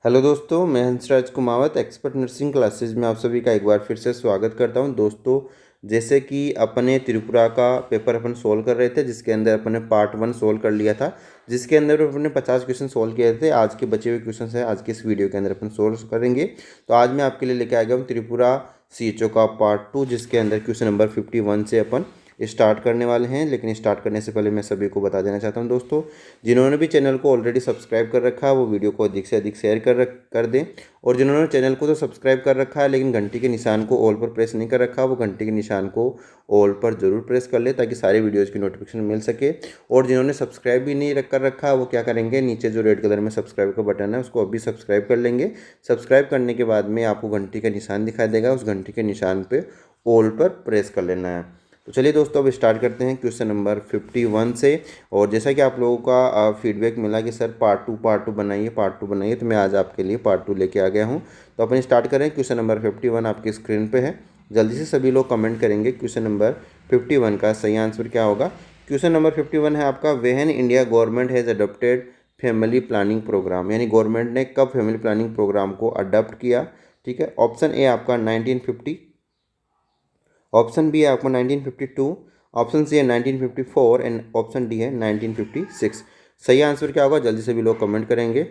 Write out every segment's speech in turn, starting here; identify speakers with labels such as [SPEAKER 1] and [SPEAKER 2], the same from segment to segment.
[SPEAKER 1] Hello दोस्तों, मैं Hansraj Kumawat expert nursing classes में आप सभी का एक बार फिर से स्वागत करता हूं। दोस्तों, जैसे कि अपने त्रिपुरा का पेपर अपन सोल्व कर रहे थे, जिसके अंदर अपने पार्ट 1 सोल्व कर लिया था, जिसके अंदर अपने 50 क्वेश्चन सोल्व किए थे। आज के बचे हुए क्वेश्चन है आज के इस वीडियो के अंदर अपन सोल्व करेंगे। तो आज मैं आपके लिए लेके आ गया हूँ त्रिपुरा सीएचओ का पार्ट 2, जिसके अंदर क्वेश्चन नंबर 51 से अपन स्टार्ट करने वाले हैं। लेकिन स्टार्ट करने से पहले मैं सभी को बता देना चाहता हूं दोस्तों, जिन्होंने भी चैनल को ऑलरेडी सब्सक्राइब कर रखा है वो वीडियो को अधिक से अधिक शेयर कर दें। और जिन्होंने चैनल को तो सब्सक्राइब कर रखा है लेकिन घंटी के निशान को ऑल पर प्रेस नहीं कर रखा, वो घंटी के निशान को ऑल पर जरूर प्रेस कर ले ताकि सारे वीडियोज़ की नोटिफिकेशन मिल सके। और जिन्होंने सब्सक्राइब भी नहीं कर रखा वो क्या करेंगे, नीचे जो रेड कलर में सब्सक्राइब का बटन है उसको अभी सब्सक्राइब कर लेंगे। सब्सक्राइब करने के बाद में आपको घंटी का निशान दिखाई देगा, उस घंटी के निशान पर ऑल पर प्रेस कर लेना है। तो चलिए दोस्तों, अब स्टार्ट करते हैं क्वेश्चन नंबर 51 से। और जैसा कि आप लोगों का फीडबैक मिला कि सर पार्ट 2 बनाइए, तो मैं आज आपके लिए पार्ट 2 लेके आ गया हूं। तो अपन स्टार्ट करें। क्वेश्चन नंबर 51 आपकी स्क्रीन पे है। जल्दी से सभी लोग कमेंट करेंगे क्वेश्चन नंबर 51 का सही आंसर क्या होगा। क्वेश्चन नंबर 51 है आपका, when India government has adopted family planning programme, यानी गवर्नमेंट ने कब फैमिली प्लानिंग प्रोग्राम को अडॉप्ट किया। ठीक है, ऑप्शन ए आपका 1950, ऑप्शन बी है आपको 1952, ऑप्शन सी है 1954 एंड ऑप्शन डी है 1956। सही आंसर क्या होगा, जल्दी से भी लोग कमेंट करेंगे।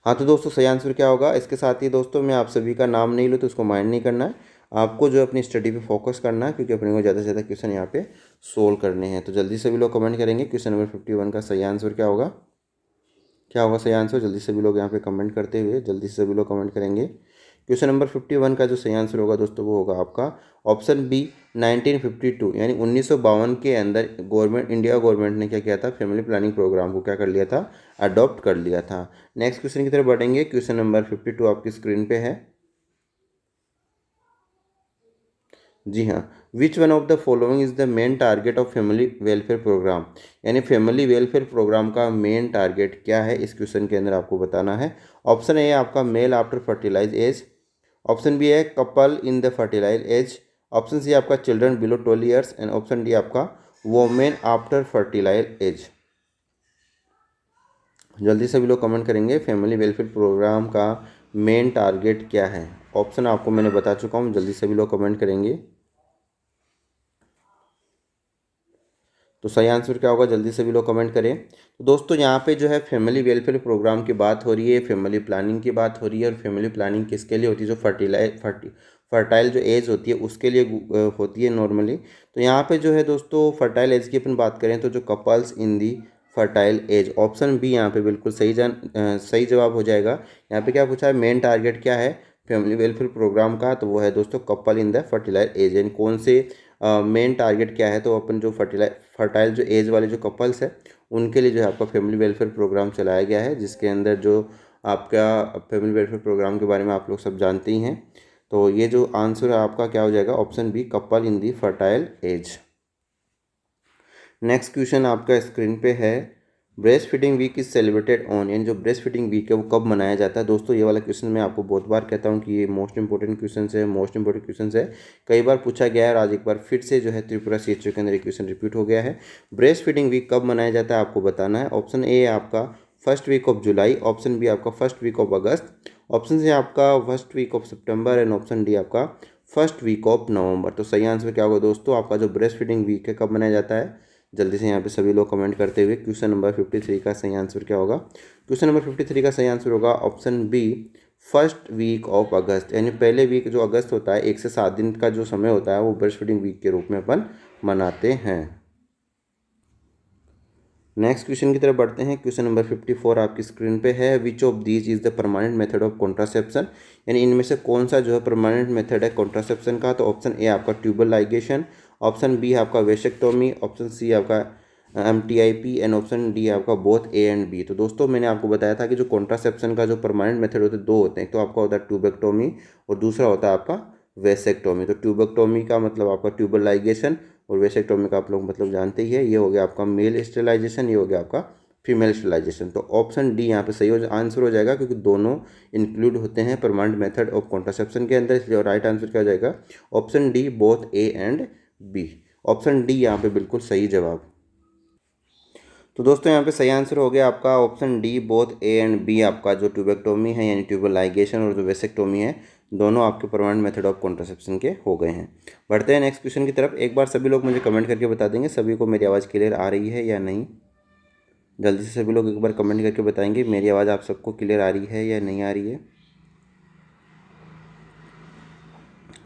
[SPEAKER 1] हाँ तो दोस्तों, सही आंसर क्या होगा। इसके साथ ही दोस्तों, मैं आप सभी का नाम नहीं लूँ तो उसको माइंड नहीं करना है, आपको जो अपनी स्टडी पे फोकस करना है, क्योंकि अपने को ज़्यादा से ज़्यादा क्वेश्चन यहाँ पे सोल्व करने हैं। तो जल्दी से भी लोग कमेंट करेंगे क्वेश्चन नंबर 51 का सही आंसर क्या होगा। क्या होगा सही आंसर, जल्दी से भी लोग यहाँ पे कमेंट करते हुए जल्दी से सभी लोग कमेंट करेंगे। क्वेश्चन नंबर 51 का जो सही आंसर होगा दोस्तों वो होगा आपका ऑप्शन बी 1952, यानी 1952 के अंदर इंडिया गवर्नमेंट ने क्या किया था, फैमिली प्लानिंग प्रोग्राम को क्या कर लिया था, अडॉप्ट कर लिया था। नेक्स्ट क्वेश्चन की तरफ बढ़ेंगे। क्वेश्चन नंबर 52 आपकी स्क्रीन पे है। जी हाँ, which one of the following is the main target of family welfare programme, यानी फैमिली वेलफेयर प्रोग्राम का मेन टारगेट क्या है, इस क्वेश्चन के अंदर आपको बताना है। ऑप्शन ए आपका male after fertilize age, option B है couple in the fertilize age, option C आपका children below 12 years and option D आपका वोमेन आफ्टर फर्टिलाइज एज। जल्दी से भी लोग कमेंट करेंगे फैमिली वेलफेयर प्रोग्राम का मेन टारगेट क्या है। ऑप्शन आपको मैंने बता चुका हूँ, जल्दी से भी लोग कमेंट करेंगे। तो सही आंसर क्या होगा, जल्दी से भी लोग कमेंट करें। तो दोस्तों, यहाँ पे जो है फैमिली वेलफेयर प्रोग्राम की बात हो रही है, फैमिली प्लानिंग की बात हो रही है। और फैमिली प्लानिंग किसके लिए होती है, जो फर्टाइल जो एज होती है उसके लिए होती है नॉर्मली। तो यहाँ पे जो है दोस्तों, फर्टाइल एज की अपन बात करें तो जो couples in the fertile age, option B यहाँ पे बिल्कुल सही जवाब हो जाएगा। यहाँ पे क्या पूछा है, मेन टारगेट क्या है फैमिली वेलफेयर प्रोग्राम का, तो वो है दोस्तों couple in the fertilize age. यानी कौन से मेन टारगेट क्या है, तो अपन जो फर्टाइल जो एज वाले जो कपल्स है उनके लिए जो है आपका फैमिली वेलफेयर प्रोग्राम चलाया गया है, जिसके अंदर जो आपका फैमिली वेलफेयर प्रोग्राम के बारे में आप लोग सब जानते ही हैं। तो ये जो आंसर है आपका क्या हो जाएगा, option B couple in the fertile age. Next question आपका स्क्रीन पे है, breast feeding week is celebrated on, यानी जो ब्रेस्ट फीडिंग वीक है वो कब मनाया जाता है। दोस्तों, ये वाला क्वेश्चन मैं आपको बहुत बार कहता हूँ कि ये मोस्ट इंपॉर्टेंट क्वेश्चन है, कई बार पूछा गया है और आज एक बार फिर से जो है त्रिपुरा सीएचओ के अंदर क्वेश्चन रिपीट हो गया है। ब्रेस्ट फीडिंग वीक कब मनाया जाता है आपको बताना है। ऑप्शन ए है आपका first week of July, option B आपका first week of August, option C आपका first week of September and option D आपका फर्स्ट वीक ऑफ नवंबर। तो सही आंसर क्या होगा दोस्तों, आपका जो ब्रेस्ट फीडिंग वीक है कब मनाया जाता है। जल्दी से यहाँ पे सभी लोग कमेंट करते हुए क्वेश्चन नंबर 53 का सही आंसर क्या होगा। क्वेश्चन नंबर 53 का सही आंसर होगा option B first week of August, यानी पहले वीक जो अगस्त होता है 1 से 7 दिन का जो समय होता है वो ब्रेस्ट फीडिंग वीक के रूप में अपन मनाते हैं। नेक्स्ट क्वेश्चन की तरफ बढ़ते हैं। क्वेश्चन नंबर 54 आपकी स्क्रीन पे है, which of these is the permanent method of contraception, यानी इनमें से कौन सा जो है परमानेंट मेथड है कॉन्ट्रासेप्शन का। तो ऑप्शन ए आपका ट्यूबल लाइगेशन, ऑप्शन बी आपका वेसेक्टोमी, ऑप्शन सी आपका MTIP एंड ऑप्शन डी आपका बोथ ए एंड बी। तो दोस्तों, मैंने आपको बताया था कि जो कॉन्ट्रासेप्शन का जो परमानेंट मेथड होते हैं दो होते हैं, एक तो आपका होता है ट्यूबेक्टोमी और दूसरा होता है आपका वेसेक्टोमी। तो ट्यूबेक्टोमी का मतलब आपका ट्यूबल लाइगेशन और वेसेक्टोमी का आप लोग मतलब जानते ही है, ये हो गया आपका मेल स्टेलाइजेशन, ये हो गया आपका फीमेल स्टेलाइजेशन। तो ऑप्शन डी यहाँ पे सही आंसर हो जाएगा, क्योंकि दोनों इंक्लूड होते हैं परमानेंट मेथड ऑफ कॉन्ट्रासेप्शन के अंदर, इसलिए राइट आंसर क्या हो जाएगा, option D both A and B. Option D यहाँ पे बिल्कुल सही जवाब। तो दोस्तों यहाँ पे सही आंसर हो गया आपका option D, both A and B. आपका जो ट्यूबेक्टोमी है यानी ट्यूबल लाइगेशन और जो वेसेक्टोमी है, दोनों आपके परमानेंट मेथड ऑफ कॉन्ट्रासेप्शन के हो गए हैं। बढ़ते हैं नेक्स्ट क्वेश्चन की तरफ। एक बार सभी लोग मुझे कमेंट करके बता देंगे सभी को मेरी आवाज़ क्लियर आ रही है या नहीं। जल्दी से सभी लोग एक बार कमेंट करके बताएंगे मेरी आवाज़ आप सबको क्लियर आ रही है या नहीं आ रही है।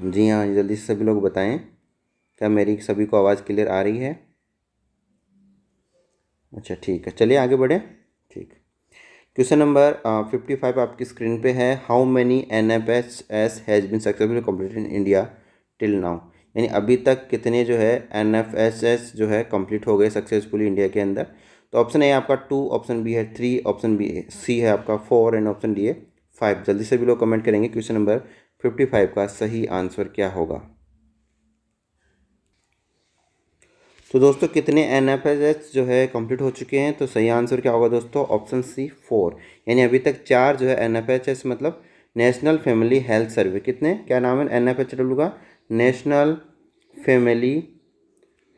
[SPEAKER 1] जी हाँ, जल्दी से सभी लोग बताएं क्या मेरी सभी को आवाज़ क्लियर आ रही है। अच्छा ठीक है, चलिए आगे बढ़ें। ठीक, क्वेश्चन नंबर 55 आपकी स्क्रीन पे है। How many NFHS has been successfully completed in India till now. यानी अभी तक कितने जो है NFHS जो है कंप्लीट हो गए सक्सेसफुली इंडिया के अंदर। तो ऑप्शन ए आपका 2, ऑप्शन बी है 3, ऑप्शन बी सी है आपका 4 एंड ऑप्शन डी है 5। जल्दी से भी लोग कमेंट करेंगे क्वेश्चन नंबर 55 का सही आंसर क्या होगा। तो दोस्तों कितने NFHS जो है कंप्लीट हो चुके हैं, तो सही आंसर क्या होगा दोस्तों, ऑप्शन सी 4। यानी अभी तक 4 जो है NFHS मतलब नेशनल फैमिली हेल्थ सर्वे। कितने, क्या नाम है NFHW का, नेशनल फैमिली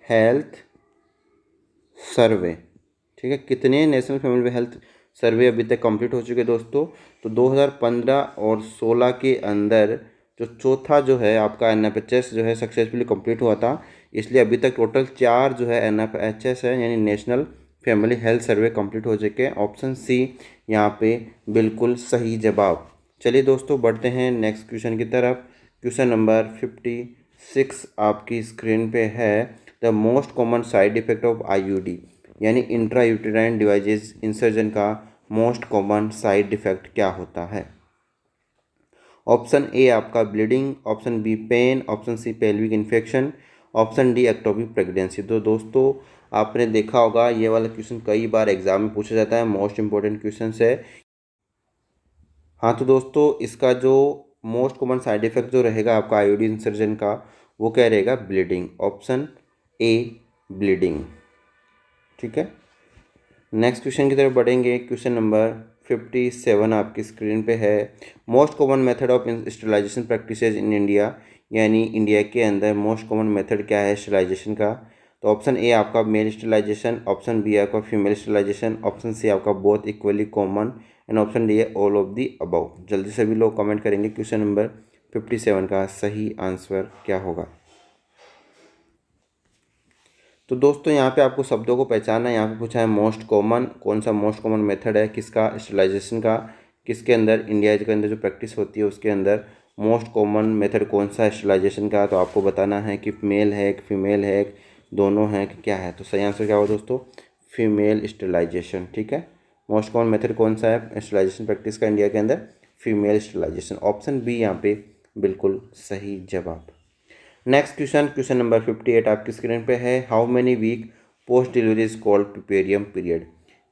[SPEAKER 1] हेल्थ सर्वे। ठीक है, कितने नेशनल फैमिली हेल्थ सर्वे अभी तक कंप्लीट हो चुके हैं दोस्तों। तो 2015 और 16 के अंदर जो चौथा जो है आपका NFHS जो है सक्सेसफुली कंप्लीट हुआ था, इसलिए अभी तक टोटल 4 जो है NFHS है यानी national family health survey complete हो चुके हैं। ऑप्शन सी यहाँ पे बिल्कुल सही जवाब। चलिए दोस्तों बढ़ते हैं नेक्स्ट क्वेश्चन की तरफ। क्वेश्चन नंबर 56 आपकी स्क्रीन पे है। The most common side effect of IUD यानी इंट्रा यूटेराइन डिवाइसेस इंसर्जन का मोस्ट कॉमन साइड इफेक्ट क्या होता है। ऑप्शन ए आपका bleeding, option B pain, option C pelvic infection, option D ectopic pregnancy. तो दोस्तों आपने देखा होगा ये वाला क्वेश्चन कई बार एग्जाम में पूछा जाता है, मोस्ट इंपॉर्टेंट क्वेश्चन है। हाँ तो दोस्तों इसका जो मोस्ट कॉमन साइड इफेक्ट जो रहेगा आपका IUD इंसर्जन का, वो क्या रहेगा, ब्लीडिंग। Option A bleeding. ठीक है, नेक्स्ट क्वेश्चन की तरफ बढ़ेंगे। क्वेश्चन नंबर 57 आपकी स्क्रीन पे है। Most common method of sterilisation practices in India यानी इंडिया के अंदर मोस्ट कॉमन मेथड क्या है स्टरलाइजेशन का। तो ऑप्शन ए आपका मेल स्टरलाइजेशन, ऑप्शन बी आपका फीमेल स्टरलाइजेशन, ऑप्शन सी आपका both equally common and option D है ऑल ऑफ दी अबव। जल्दी से भी लोग कमेंट करेंगे क्वेश्चन नंबर 57 का सही आंसर क्या होगा। तो दोस्तों यहाँ पे आपको शब्दों को पहचानना है। यहाँ पे पूछा है मोस्ट कॉमन, कौन सा मोस्ट कॉमन मेथड है किसका स्टरलाइजेशन का, किसके अंदर इंडिया के अंदर जो प्रैक्टिस होती है उसके अंदर मोस्ट कॉमन मेथड कौन सा है स्टरलाइजेशन का। तो आपको बताना है कि मेल है कि फीमेल है, दोनों हैं कि क्या है। तो सही आंसर क्या होगा दोस्तों, फीमेल स्टरलाइजेशन। ठीक है, मोस्ट कॉमन मेथड कौन सा है स्टरलाइजेशन प्रैक्टिस का इंडिया के अंदर, फीमेल स्टरलाइजेशन। ऑप्शन बी यहाँ पे बिल्कुल सही जवाब। नेक्स्ट क्वेश्चन, क्वेश्चन नंबर 58 आपकी स्क्रीन पे है। How many week post delivery is called puerperium period.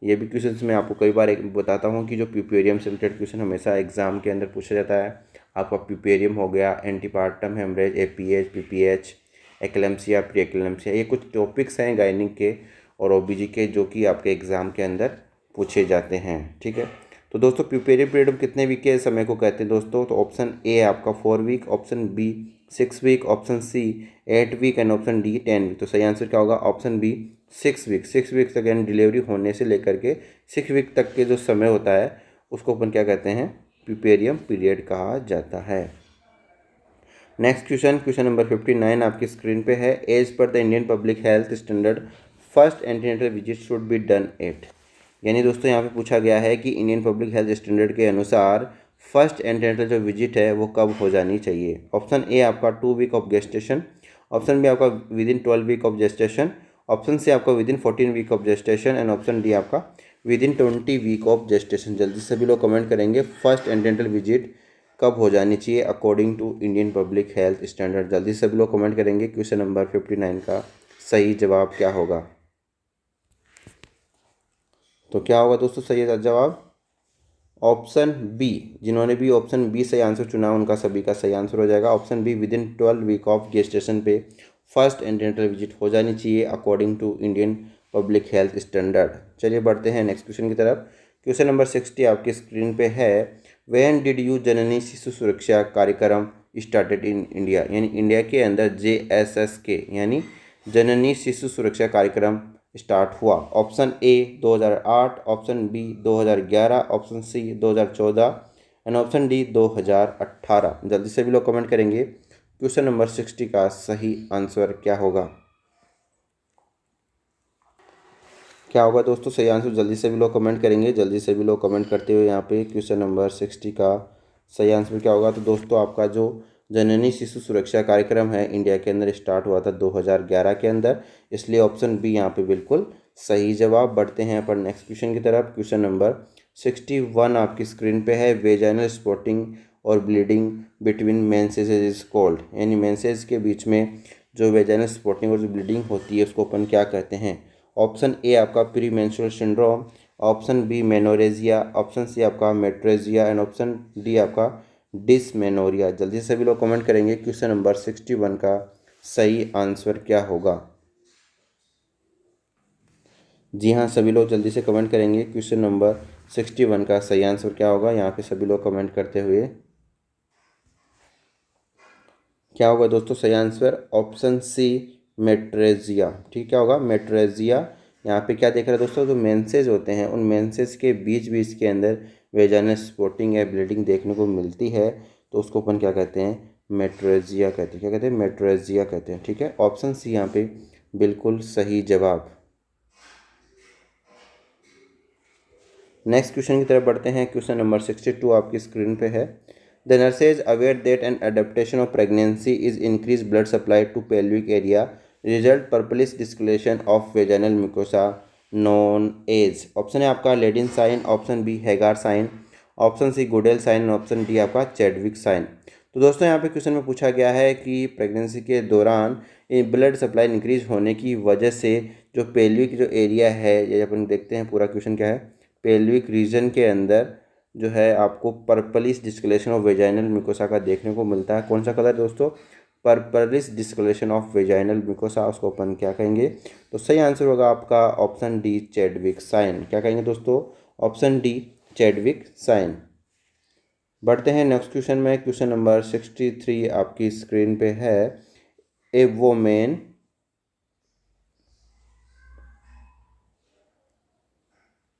[SPEAKER 1] ये भी क्वेश्चन मैं आपको कई बार बताता हूँ कि जो प्यूपेरियम से रिलेटेड क्वेश्चन हमेशा एग्जाम के अंदर पूछा जाता है। आपका प्यूपेरियम हो गया, antepartum haemorrhage, APH, PPH, eclampsia, pre eclampsia, ये कुछ टॉपिक्स हैं गायनिक के और OBG के जो कि आपके एग्ज़ाम के अंदर पूछे जाते हैं। ठीक है, तो दोस्तों प्यूपेरियम पीरियड कितने वीक के समय को कहते हैं दोस्तों। तो ऑप्शन ए आपका 4 week, option B 6 week, option C 8 week and option D 10 week. तो सही आंसर क्या होगा, ऑप्शन बी 6 वीक। 6 वीक तक यानी डिलीवरी होने से लेकर के 6 वीक तक के जो समय होता है उसको अपन क्या कहते हैं, प्यूपेरियम पीरियड कहा जाता है। नेक्स्ट क्वेश्चन, क्वेश्चन नंबर 59 आपकी स्क्रीन पे है। As per the Indian public health standard first antenatal visit should be done at. यानी दोस्तों यहाँ पे पूछा गया है कि इंडियन पब्लिक हेल्थ स्टैंडर्ड के अनुसार फर्स्ट एंटीनेटल जो विजिट है वो कब हो जानी चाहिए। ऑप्शन ए आपका 2 week of gestation, option B आपका within 12 week of gestation, option C आपका within 14 week of gestation and option D आपका within 20 week of gestation. जल्दी से भी लोग कमेंट करेंगे फर्स्ट एंटीनेटल विजिट कब हो जानी चाहिए according to Indian public health standard. जल्दी से भी लोग कमेंट करेंगे क्वेश्चन नंबर 59 का सही जवाब क्या होगा। तो क्या होगा दोस्तों सही जवाब, ऑप्शन बी। जिन्होंने भी ऑप्शन बी सही आंसर चुना उनका सभी का सही आंसर हो जाएगा। Option B within 12 week of gestation पे फर्स्ट एंटीनेटल विजिट हो जानी चाहिए according to Indian public health standard. चलिए बढ़ते हैं नेक्स्ट क्वेश्चन की तरफ। क्वेश्चन नंबर 60 आपकी स्क्रीन पे है। व्हेन डिड यू जननी शिशु सुरक्षा कार्यक्रम स्टार्टेड इन इंडिया। यानी इंडिया के अंदर JSSK यानी जननी शिशु सुरक्षा कार्यक्रम स्टार्ट हुआ? Option A 2008, option B 2011, option C 2014 and option D 2018। जल्दी से भी लोग कमेंट करेंगे क्वेश्चन नंबर 60 का सही आंसर क्या होगा। क्या होगा दोस्तों सही आंसर? जल्दी से भी लोग कमेंट करेंगे, जल्दी से भी लोग कमेंट करते हुए यहाँ पे क्वेश्चन नंबर 60 का सही आंसर क्या होगा। तो दोस्तों आपका जो जननी शिशु सुरक्षा कार्यक्रम है इंडिया के अंदर स्टार्ट हुआ था 2011 के अंदर, इसलिए ऑप्शन बी यहाँ पे बिल्कुल सही जवाब। बढ़ते हैं अपन नेक्स्ट क्वेश्चन की तरफ। क्वेश्चन नंबर 61 आपकी स्क्रीन पे है। वेजाइनल स्पॉटिंग और bleeding between menses is called, यानी मेंसेस के बीच में जो वेजाइनल स्पॉटिंग और जो ब्लीडिंग होती है उसको अपन क्या कहते हैं? ऑप्शन ए आपका pre menstrual syndrome, option B menorrhagia, option C आपका मेट्रेजिया एंड ऑप्शन डी आपका डिसमेनोरिया। जल्दी से भी लोग कमेंट करेंगे क्वेश्चन नंबर 61 का सही आंसर क्या होगा। जी हाँ, सभी लोग जल्दी से कमेंट करेंगे क्वेश्चन नंबर 61 का सही आंसर क्या होगा। यहाँ पे सभी लोग कमेंट करते हुए क्या होगा दोस्तों सही आंसर? Option C मेट्रेजिया। ठीक क्या होगा? मेट्रेजिया। यहाँ पे क्या देख रहे हैं दोस्तों, जो मेंसेज होते हैं उन मेंसेज के बीच बीच के अंदर वेजाइनल स्पॉटिंग या ब्लीडिंग देखने को मिलती है, तो उसको अपन क्या कहते हैं? मेट्रेजिया कहते हैं। क्या कहते हैं? मेट्रेजिया कहते हैं। ठीक है, ऑप्शन सी यहाँ पे बिल्कुल सही जवाब। नेक्स्ट क्वेश्चन की तरफ बढ़ते हैं। क्वेश्चन नंबर 62 आपकी स्क्रीन पे है। The nurses aware that an adaptation of pregnancy is increase blood supply to pelvic area, result purplish discoloration of vaginal mucosa known as. Option है आपका Ladin sign, option B Hegar sign, option C Goodell sign, option D आपका Chadwick sign. तो दोस्तों यहाँ पे question में पूछा गया है कि प्रेगनेंसी के दौरान ब्लड सप्लाई इंक्रीज होने की वजह से जो पेल्विक जो एरिया है, ये अपन देखते हैं पूरा क्वेश्चन क्या है। पेल्विक रीजन के अंदर जो है आपको पर्पलिश डिस्कलेशन ऑफ वेजाइनल म्यूकोसा का देखने को मिलता है। कौन सा कलर दोस्तों? पर्पलिश डिस्कलेशन ऑफ वेजाइनल म्यूकोसा, उसको अपन क्या कहेंगे? तो सही आंसर होगा आपका ऑप्शन डी चैडविक साइन। क्या कहेंगे दोस्तों? Option D Chadwick sign. बढ़ते हैं नेक्स्ट क्वेश्चन में। क्वेश्चन नंबर 63 आपकी स्क्रीन पे है। ए वोमेन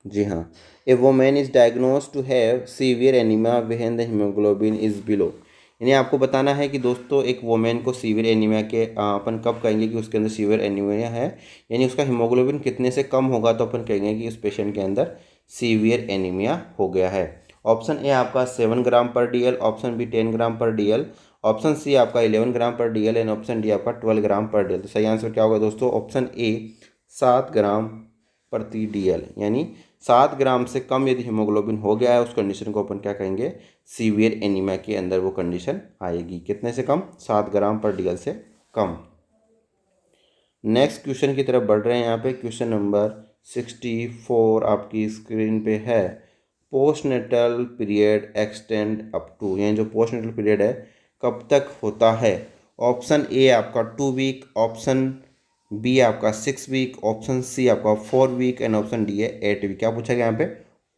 [SPEAKER 1] जी हाँ, a women is diagnose to have severe anaemia when the haemoglobin is below. यानी आपको बताना है कि दोस्तों एक वोमेन को सीवियर एनीमिया के अपन कब कहेंगे कि उसके अंदर सीवियर एनीमिया है, यानी उसका हीमोग्लोबिन कितने से कम होगा तो अपन कहेंगे कि उस पेशेंट के अंदर सीवियर एनीमिया हो गया है। ऑप्शन ए आपका 7 ग्राम पर डी एल, ऑप्शन बी 10 ग्राम पर डी एल, ऑप्शन सी आपका 11 ग्राम पर D L and option D आपका 12 ग्राम पर डी एल। तो सही आंसर क्या होगा दोस्तों? ऑप्शन ए 7 ग्राम प्रति डी एल, यानी 7 ग्राम से कम यदि हीमोग्लोबिन हो गया है उस कंडीशन को अपन क्या कहेंगे? सीवियर एनीमिया के अंदर वो कंडीशन आएगी। कितने से कम? 7 ग्राम पर डीएल से कम। नेक्स्ट क्वेश्चन की तरफ बढ़ रहे हैं। यहाँ पे क्वेश्चन नंबर 64 आपकी स्क्रीन पे है। Postnatal period extend up to, यानी जो पोस्टनेटल पीरियड है कब तक होता है? ऑप्शन ए आपका 2 वीक, ऑप्शन बी आपका 6 वीक, ऑप्शन सी आपका 4 वीक एंड ऑप्शन डी है 8 वीक। क्या पूछा गया यहाँ पे?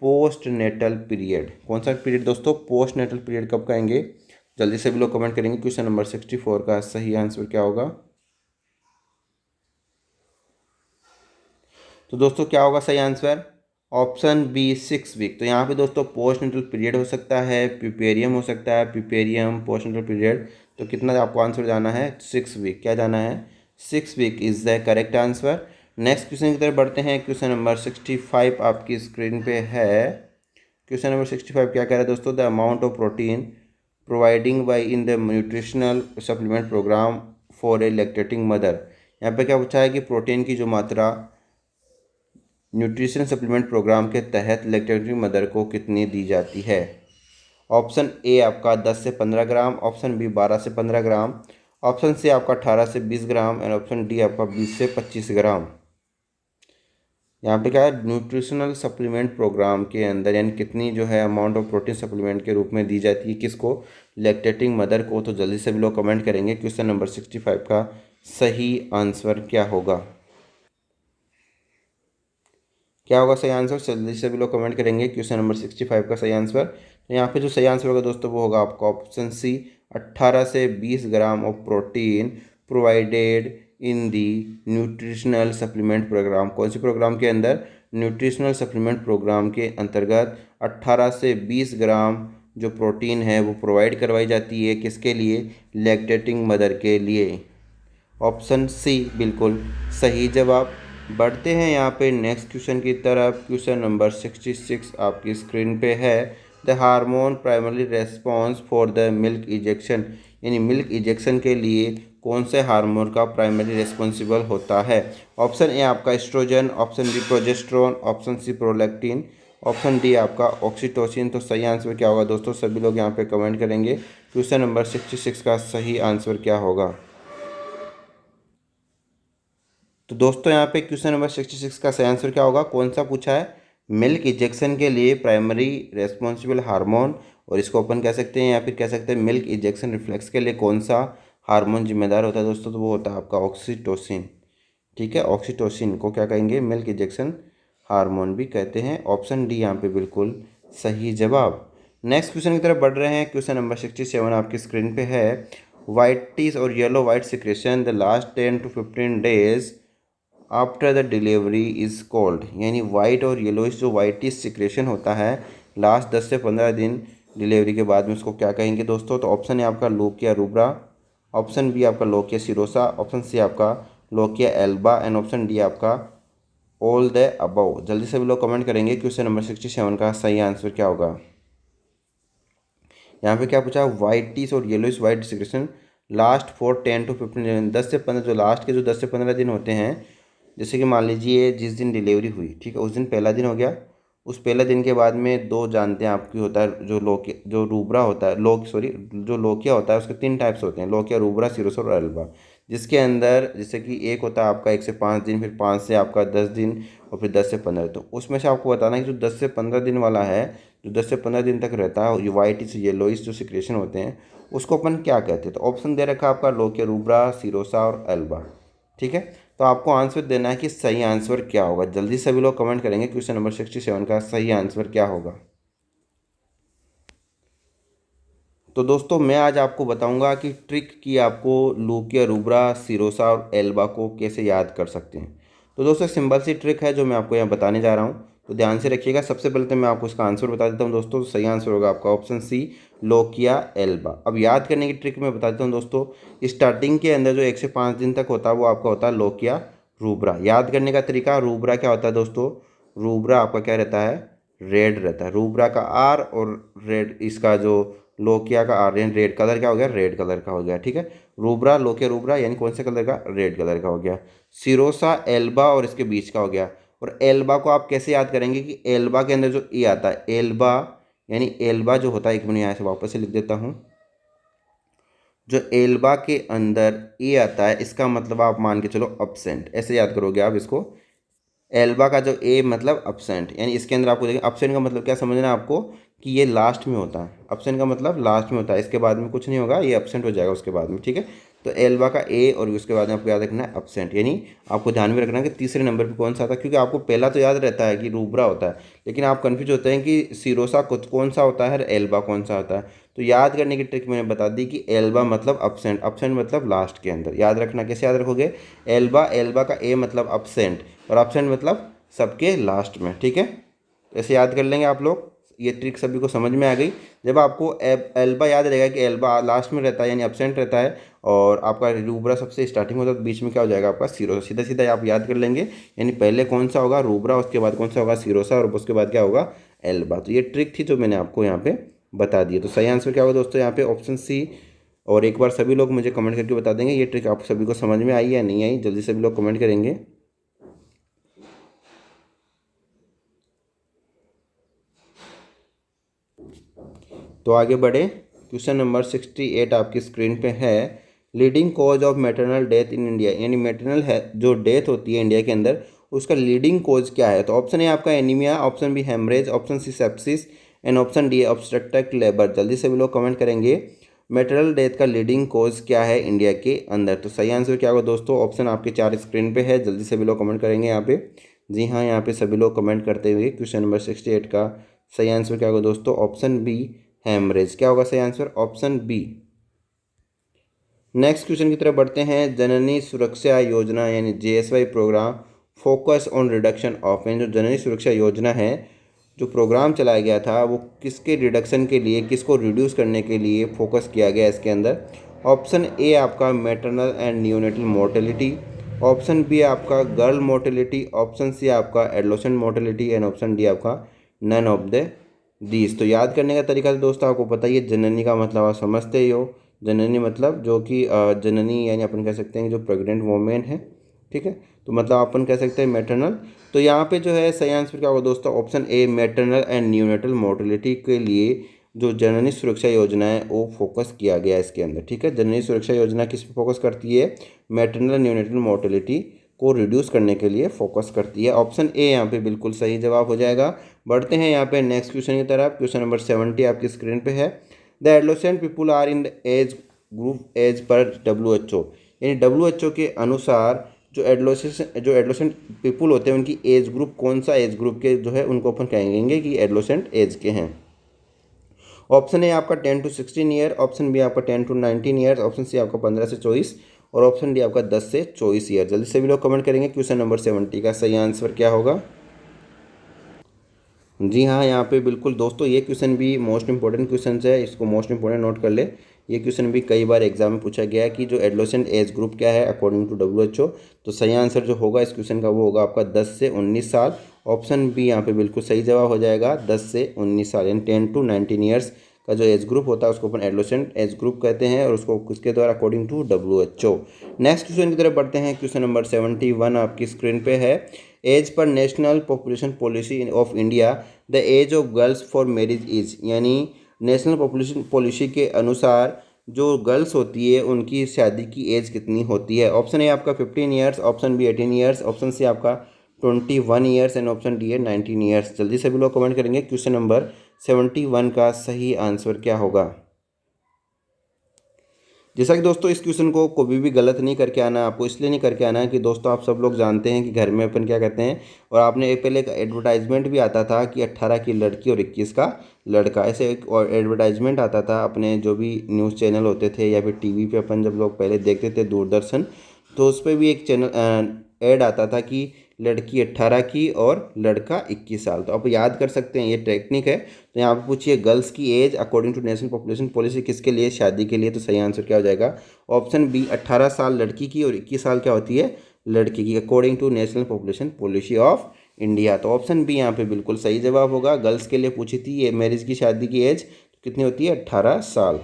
[SPEAKER 1] Post natal period. कौन सा पीरियड दोस्तों? पोस्ट नेटल पीरियड कब कहेंगे? जल्दी से भी लोग कमेंट करेंगे क्वेश्चन नंबर 64 का सही आंसर क्या होगा। तो दोस्तों क्या होगा सही आंसर? Option B 6 week. तो यहाँ पे दोस्तों पोस्ट नेटल पीरियड हो सकता है, प्यूपेरियम हो सकता है, प्यूपेरियम पोस्ट नेटल पीरियड। तो कितना आपको आंसर जाना है? 6 वीक। क्या जाना है? 6 week is the correct answer. Next question की तरफ बढ़ते हैं। क्वेश्चन नंबर 65 आपकी स्क्रीन पे है। क्वेश्चन नंबर 65 क्या कह रहा है दोस्तों? The amount of protein providing by in the nutritional supplement programme for a lactating mother. यहाँ पे क्या पूछा है कि प्रोटीन की जो मात्रा न्यूट्रिशन सप्लीमेंट प्रोग्राम के तहत लैक्टेटिंग मदर को कितनी दी जाती है? ऑप्शन ए आपका 10 से 15 ग्राम, ऑप्शन बी 12 से 15 ग्राम, ऑप्शन सी आपका 18 से 20 ग्राम एंड ऑप्शन डी आपका 20 से 25 ग्राम। यहाँ पे क्या है? न्यूट्रिशनल सप्लीमेंट प्रोग्राम के अंदर यानी कितनी जो है अमाउंट ऑफ प्रोटीन सप्लीमेंट के रूप में दी जाती है किसको? लैक्टेटिंग मदर को। तो जल्दी से भी लोग कमेंट करेंगे क्वेश्चन नंबर 65 का सही आंसर क्या होगा। क्या होगा सही आंसर? जल्दी से भी लोग कमेंट करेंगे क्वेश्चन नंबर 65 का सही आंसर। तो यहाँ पे जो सही आंसर होगा दोस्तों वो होगा आपका ऑप्शन सी 18 से 20 gram of protein provided in the nutritional supplement programme. कौन सी प्रोग्राम के अंदर? न्यूट्रिशनल सप्लीमेंट प्रोग्राम के अंतर्गत 18 से 20 ग्राम जो प्रोटीन है वो प्रोवाइड करवाई जाती है। किसके लिए? लैक्टेटिंग मदर के लिए। ऑप्शन सी बिल्कुल सही जवाब। बढ़ते हैं यहाँ पे नेक्स्ट क्वेश्चन की तरफ। क्वेश्चन नंबर 66 आपकी स्क्रीन पे है। The hormone primary response for the milk ejection, यानी मिल्क इजेक्शन के लिए कौन से हार्मोन का प्राइमरी रेस्पॉन्सिबल होता है? ऑप्शन ए आपका oestrogen, option B progesterone, option C prolactin, option D आपका ऑक्सीटोसिन। तो सही आंसर क्या होगा दोस्तों? सभी लोग यहाँ पे कमेंट करेंगे। क्वेश्चन नंबर 66 का सही आंसर क्या होगा? तो दोस्तों यहाँ पे क्वेश्चन नंबर 66 का सही आंसर क्या होगा? कौन सा पूछा है? मिल्क इजेक्शन के लिए प्राइमरी रेस्पॉन्सिबल हार्मोन, और इसको अपन कह सकते हैं या फिर कह सकते हैं मिल्क इजेक्शन रिफ्लेक्स के लिए कौन सा हार्मोन जिम्मेदार होता है दोस्तों? तो वो होता है आपका ऑक्सीटोसिन। ठीक है, ऑक्सीटोसिन को क्या कहेंगे? मिल्क इजेक्शन हार्मोन भी कहते हैं। ऑप्शन डी यहाँ पे बिल्कुल सही जवाब। नेक्स्ट क्वेश्चन की तरफ बढ़ रहे हैं। क्वेश्चन नंबर 67 आपकी स्क्रीन पे है। वाइटिस और yellow white secretion the last 10 to 15 days after the delivery is called, यानी वाइट और येलोइश जो वाइटिस सिक्रेशन होता है लास्ट 10 से 15 दिन डिलीवरी के बाद में, उसको क्या कहेंगे दोस्तों? तो ऑप्शन है आपका लोकिया रूब्रा, ऑप्शन बी आपका लोकिया सिरोसा, ऑप्शन सी आपका lochia Elba, and option D आपका ऑल द अबव। जल्दी से भी लोग कमेंट करेंगे। क्वेश्चन नंबर 67 का सही आंसर क्या होगा? यहाँ पे क्या पूछा? वाइटिस और yellowish white secretion last for 10 to 15 दिन, 10 से 15 जो लास्ट के जो 10 से 15 दिन होते हैं। जैसे कि मान लीजिए जिस दिन डिलीवरी हुई, ठीक है, उस दिन पहला दिन हो गया। उस पहले दिन के बाद में दो जानते हैं आपकी होता है जो लोकिया जो रूब्रा होता है, जो लोकिया होता है उसके 3 टाइप्स होते हैं, लोकिया रूब्रा सिरोसा और एल्बा। जिसके अंदर जैसे कि एक होता है आपका 1 से 5 दिन, फिर 5 से आपका 10 दिन, और फिर 10 से 15। तो उसमें से आपको बताना है कि जो 10 से 15 दिन वाला है, जो 10 से 15 दिन तक रहता है, ये वाइटिस येलोइस जो सिक्रेशन होते हैं, उसको अपन क्या कहते हैं? तो ऑप्शन दे रखा है आपका लोकिया रूब्रा सिरोसा और एल्बा। ठीक है, तो आपको आंसर देना है कि सही आंसर क्या होगा। जल्दी सभी लोग कमेंट करेंगे। क्वेश्चन नंबर 67 का सही आंसर क्या होगा? तो दोस्तों मैं आज आपको बताऊंगा कि ट्रिक की आपको लोकिया रूब्रा सिरोसा और एल्बा को कैसे याद कर सकते हैं। तो दोस्तों सिंपल सी ट्रिक है जो मैं आपको यहाँ बताने जा रहा हूँ, तो ध्यान से रखिएगा। सबसे पहले तो मैं आपको इसका आंसर बता देता हूँ दोस्तों। तो सही आंसर होगा आपका ऑप्शन सी लोकिया एल्बा। अब याद करने की ट्रिक मैं बता देता हूँ दोस्तों। स्टार्टिंग के अंदर जो 1 से 5 दिन तक होता है वो आपका होता है लोकिया रूब्रा। याद करने का तरीका, रूब्रा क्या होता है दोस्तों? रूब्रा आपका क्या रहता है? रेड रहता है। रूब्रा का आर और रेड, इसका जो लोकिया का आर यानी रेड कलर क्या हो गया? रेड कलर का हो गया। ठीक है, रूब्रा लोकिया रूब्रा यानी कौन से कलर का? रेड कलर का हो गया। सिरोसा एल्बा और इसके बीच का हो गया। और एल्बा को आप कैसे याद करेंगे कि एल्बा के अंदर जो ए आता है, एल्बा यानी एल्बा जो होता है, एक मिनट यहाँ से वापस से लिख देता हूँ। जो एल्बा के अंदर ए आता है इसका मतलब आप मान के चलो अब्सेंट, ऐसे याद करोगे आप इसको। एल्बा का जो ए मतलब अब्सेंट, यानी इसके अंदर आपको देखिए अब्सेंट का मतलब क्या समझना है आपको कि ये लास्ट में होता है। अब्सेंट का मतलब लास्ट में होता है, इसके बाद में कुछ नहीं होगा, ये अब्सेंट हो जाएगा उसके बाद में। ठीक है, तो एल्बा का ए और उसके बाद में आपको याद रखना है अब्सेंट, यानी आपको ध्यान में रखना है कि तीसरे नंबर पर कौन सा आता है। क्योंकि आपको पहला तो याद रहता है कि रूब्रा होता है, लेकिन आप कन्फ्यूज होते हैं कि सिरोसा कौन सा होता है और एल्बा कौन सा होता है। तो याद करने की ट्रिक मैंने बता दी कि एल्बा मतलब अब्सेंट, अब्सेंट मतलब लास्ट के अंदर। याद रखना, कैसे याद रखोगे? एल्बा, एल्बा का ए मतलब अब्सेंट और अब्सेंट मतलब सबके लास्ट में। ठीक है, ऐसे याद कर लेंगे आप लोग। ये ट्रिक सभी को समझ में आ गई। जब आपको एल्बा याद रहेगा कि एल्बा लास्ट में रहता है यानी अब्सेंट रहता है, और आपका रूब्रा सबसे स्टार्टिंग होता है, तो बीच में क्या हो जाएगा आपका सिरोसा। सीधा सीधा आप याद कर लेंगे, यानी पहले कौन सा होगा? रूब्रा, उसके बाद कौन सा होगा? सिरोसा, और उसके बाद क्या होगा? एल्बा। तो ये ट्रिक थी जो मैंने आपको यहाँ पे बता दी है। तो सही आंसर क्या होगा दोस्तों? यहाँ पे ऑप्शन सी। और एक बार सभी लोग मुझे कमेंट करके बता देंगे ये ट्रिक आप सभी को समझ में आई या नहीं आई। जल्दी सभी लोग कमेंट करेंगे। तो आगे बढ़े। क्वेश्चन नंबर 68 आपकी स्क्रीन पे है। Leading cause of maternal death in India, यानी मैटरनल है जो डेथ होती है इंडिया के अंदर, उसका लीडिंग कॉज क्या है? तो ऑप्शन ए आपका anaemia, option B haemorrhage, option C sepsis, and option D obstructive labour. जल्दी से भी लोग कमेंट करेंगे मैटरनल डेथ का लीडिंग कॉज क्या है इंडिया के अंदर। तो सही आंसर क्या होगा दोस्तों? ऑप्शन आपके 4 स्क्रीन पे है। जल्दी से भी लोग कमेंट करेंगे यहाँ पे। जी हाँ, यहाँ पे सभी लोग कमेंट करते हुए क्वेश्चन नंबर 68 का सही आंसर क्या होगा दोस्तों? Option B haemorrhage. क्या होगा सही answer? Option B. Next question की तरफ बढ़ते हैं। जननी सुरक्षा योजना यानी JSY programme focus on reduction of, यानी जो जननी सुरक्षा योजना है, जो प्रोग्राम चलाया गया था वो किसके रिडक्शन के लिए, किसको रिड्यूस करने के लिए फोकस किया गया इसके अंदर। ऑप्शन ए आपका maternal and neonatal mortality, option B आपका गर्ल मोर्टेलिटी, ऑप्शन सी आपका adolescent mortality and option D आपका नन ऑफ द दीज। तो याद करने का तरीका तो दोस्तों आपको पता ही है, जननी का मतलब आप समझते ही हो। जननी मतलब जो कि जननी यानी अपन कह सकते हैं जो प्रेग्नेंट वोमेन है, ठीक है। तो मतलब अपन कह सकते हैं मैटरनल। तो यहाँ पे जो है सही आंसर क्या होगा दोस्तों, option A maternal and neonatal mortality के लिए जो जननी सुरक्षा योजना है वो फोकस किया गया है इसके अंदर, ठीक है। जननी सुरक्षा योजना किस पे फोकस करती है, मैटरनल न्यूनेटल मोर्टेलिटी को रिड्यूस करने के लिए फोकस करती है। ऑप्शन ए यहाँ पे बिल्कुल सही जवाब हो जाएगा। बढ़ते हैं यहाँ पे नेक्स्ट क्वेश्चन की तरफ। क्वेश्चन नंबर 70 आपकी स्क्रीन पे है। The adolescent people are in the age group as per WHO, यानी WHO के अनुसार जो एडोलेसेंट पीपुल होते हैं उनकी एज ग्रुप कौन सा एज ग्रुप के जो है उनको अपन कहेंगे कि एडोलेसेंट एज के हैं। ऑप्शन ए आपका 10 to 16 ईयर, ऑप्शन बी आपका 10 to 19 ईयर, ऑप्शन सी आपका 15 से 24 और ऑप्शन डी आपका 10 से 24 ईयर। जल्दी से भी लोग कमेंट करेंगे क्वेश्चन नंबर 70 का सही आंसर क्या होगा। जी हाँ, यहाँ पे बिल्कुल दोस्तों ये क्वेश्चन भी मोस्ट इंपॉर्टेंट क्वेश्चन है, इसको मोस्ट इंपॉर्टेंट नोट कर ले। ये क्वेश्चन भी कई बार एग्जाम में पूछा गया है कि जो एडोलेसेंट एज ग्रुप क्या है अकॉर्डिंग टू WHO। तो सही आंसर जो होगा इस क्वेश्चन का वो होगा आपका 10 से 19 साल। ऑप्शन बी यहाँ पे बिल्कुल सही जवाब हो जाएगा, 10 से 19 साल, यानी 10 to 19 ईयर्स का जो एज ग्रुप होता है उसको अपन एडोलेसेंट एज ग्रुप कहते हैं और उसको किसके द्वारा, according to WHO। Next question की तरफ बढ़ते हैं। क्वेश्चन नंबर 71 आपकी स्क्रीन पे है। As per national population policy of India the age of girls for marriage is, यानी नेशनल पॉपुलेशन पॉलिसी के अनुसार जो गर्ल्स होती है उनकी शादी की एज कितनी होती है। ऑप्शन ए आपका 15 years, option B 18 years, option C आपका 21 ईयर्स एंड ऑप्शन डी है 19 ईयर्स। जल्दी से भी लोग कमेंट करेंगे क्वेश्चन नंबर 71 का सही आंसर क्या होगा। जैसा कि दोस्तों इस क्वेश्चन को कभी भी गलत नहीं करके आना, आपको इसलिए नहीं करके आना है कि दोस्तों आप सब लोग जानते हैं कि घर में अपन क्या कहते हैं, और आपने पहले एक एडवर्टाइजमेंट भी आता था कि 18 की लड़की और 21 का लड़का, ऐसे एक और एडवर्टाइजमेंट आता था अपने जो भी न्यूज़ चैनल होते थे या फिर टीवी पे अपन जब लोग पहले देखते थे दूरदर्शन, तो उस पर भी एक चैनल ऐड आता था कि लड़की 18 की और लड़का 21 साल। तो आप याद कर सकते हैं, ये टेक्निक है। तो यहाँ पे पूछिए गर्ल्स की age according to national population policy किसके लिए, शादी के लिए। तो सही आंसर क्या हो जाएगा, ऑप्शन बी 18 साल लड़की की और 21 साल क्या होती है, लड़की की, according to national population policy of India. तो ऑप्शन बी यहाँ पे बिल्कुल सही जवाब होगा। गर्ल्स के लिए पूछी थी ये मैरिज की, शादी की एज कितनी होती है, 18 साल।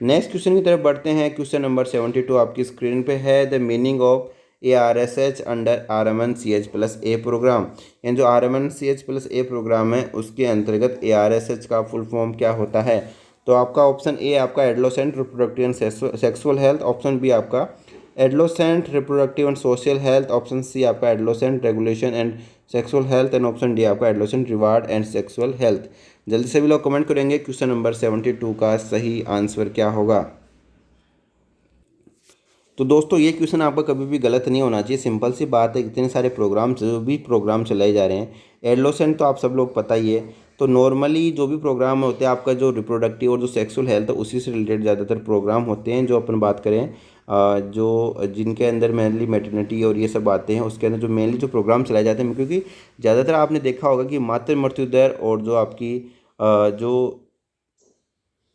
[SPEAKER 1] नेक्स्ट क्वेश्चन की तरफ बढ़ते हैं। क्वेश्चन नंबर 72 आपकी स्क्रीन पे है। The meaning of ARSH under RMNCH+A programme, यानी जो RMNCH+A प्रोग्राम है उसके अंतर्गत ARSH का फुल फॉर्म क्या होता है। तो आपका ऑप्शन ए आपका adolescent reproductive and sexual health, option B आपका adolescent reproductive and social health, option C आपका adolescent regulation and sexual health and option D आपका adolescent reward and sexual health. जल्दी से भी लोग कमेंट करेंगे क्वेश्चन नंबर 72 का सही आंसर क्या होगा। तो दोस्तों ये क्वेश्चन आपका कभी भी गलत नहीं होना चाहिए, सिंपल सी बात है। इतने सारे प्रोग्राम जो भी प्रोग्राम चलाए जा रहे हैं, एडोलेसेंट तो आप सब लोग पता ही है। तो नॉर्मली जो भी प्रोग्राम होते हैं आपका जो रिप्रोडक्टिव और जो सेक्सुअल हेल्थ है उसी से रिलेटेड ज़्यादातर प्रोग्राम होते हैं। जो अपन बात करें जो जिनके अंदर मेनली मैटरनिटी और ये सब बातें हैं उसके अंदर जो मेनली जो प्रोग्राम चलाए जाते हैं, क्योंकि ज़्यादातर आपने देखा होगा कि मातृ मृत्यु दर और जो आपकी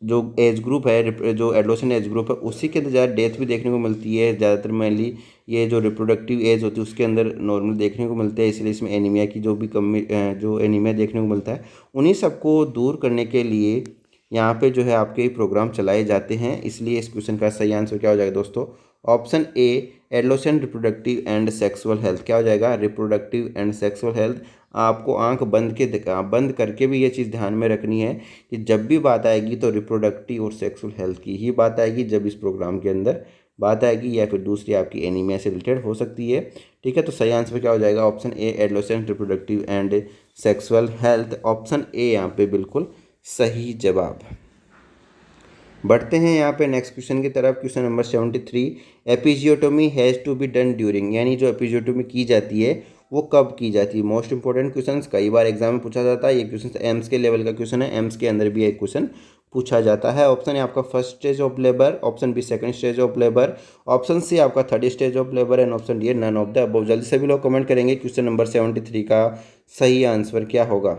[SPEAKER 1] जो एज ग्रुप है, जो एडोलेसेंट एज ग्रुप है उसी के अंदर ज़्यादा डेथ भी देखने को मिलती है। ज़्यादातर मेनली ये जो रिप्रोडक्टिव एज होती है उसके अंदर नॉर्मल देखने को मिलते हैं, इसलिए इसमें एनीमिया की जो भी कमी, जो एनीमिया देखने को मिलता है उन्हीं सबको दूर करने के लिए यहाँ पे जो है आपके प्रोग्राम चलाए जाते हैं। इसलिए इस क्वेश्चन का सही आंसर क्या हो जाएगा दोस्तों, option A adolescent reproductive and sexual health क्या हो जाएगा, रिप्रोडक्टिव एंड सेक्सुअल हेल्थ। आपको आंख बंद करके भी ये चीज़ ध्यान में रखनी है कि जब भी बात आएगी तो रिप्रोडक्टिव और सेक्सुअल हेल्थ की ही बात आएगी, जब इस प्रोग्राम के अंदर बात आएगी, या फिर दूसरी आपकी एनीमिया से रिलेटेड हो सकती है। ठीक है, तो सही आंसर क्या हो जाएगा, option A adolescent reproductive and sexual health, option A यहाँ पे बिल्कुल सही जवाब। बढ़ते हैं यहाँ पे नेक्स्ट क्वेश्चन की तरफ। Question number 73, episiotomy has to be done during, यानी जो एपिजियोटोमी की जाती है वो कब की जाती है। मोस्ट इंपॉर्टेंट क्वेश्चन कई बार एग्जाम में पूछा जाता है। ये क्वेश्चन एम्स के लेवल का क्वेश्चन है, एम्स के अंदर भी एक क्वेश्चन पूछा जाता है। ऑप्शन है आपका first stage of labour, option B second stage of labour, option C आपका third stage of labour and option D none of the above. जल्दी सभी लोग कमेंट करेंगे क्वेश्चन नंबर 73 का सही आंसर क्या होगा।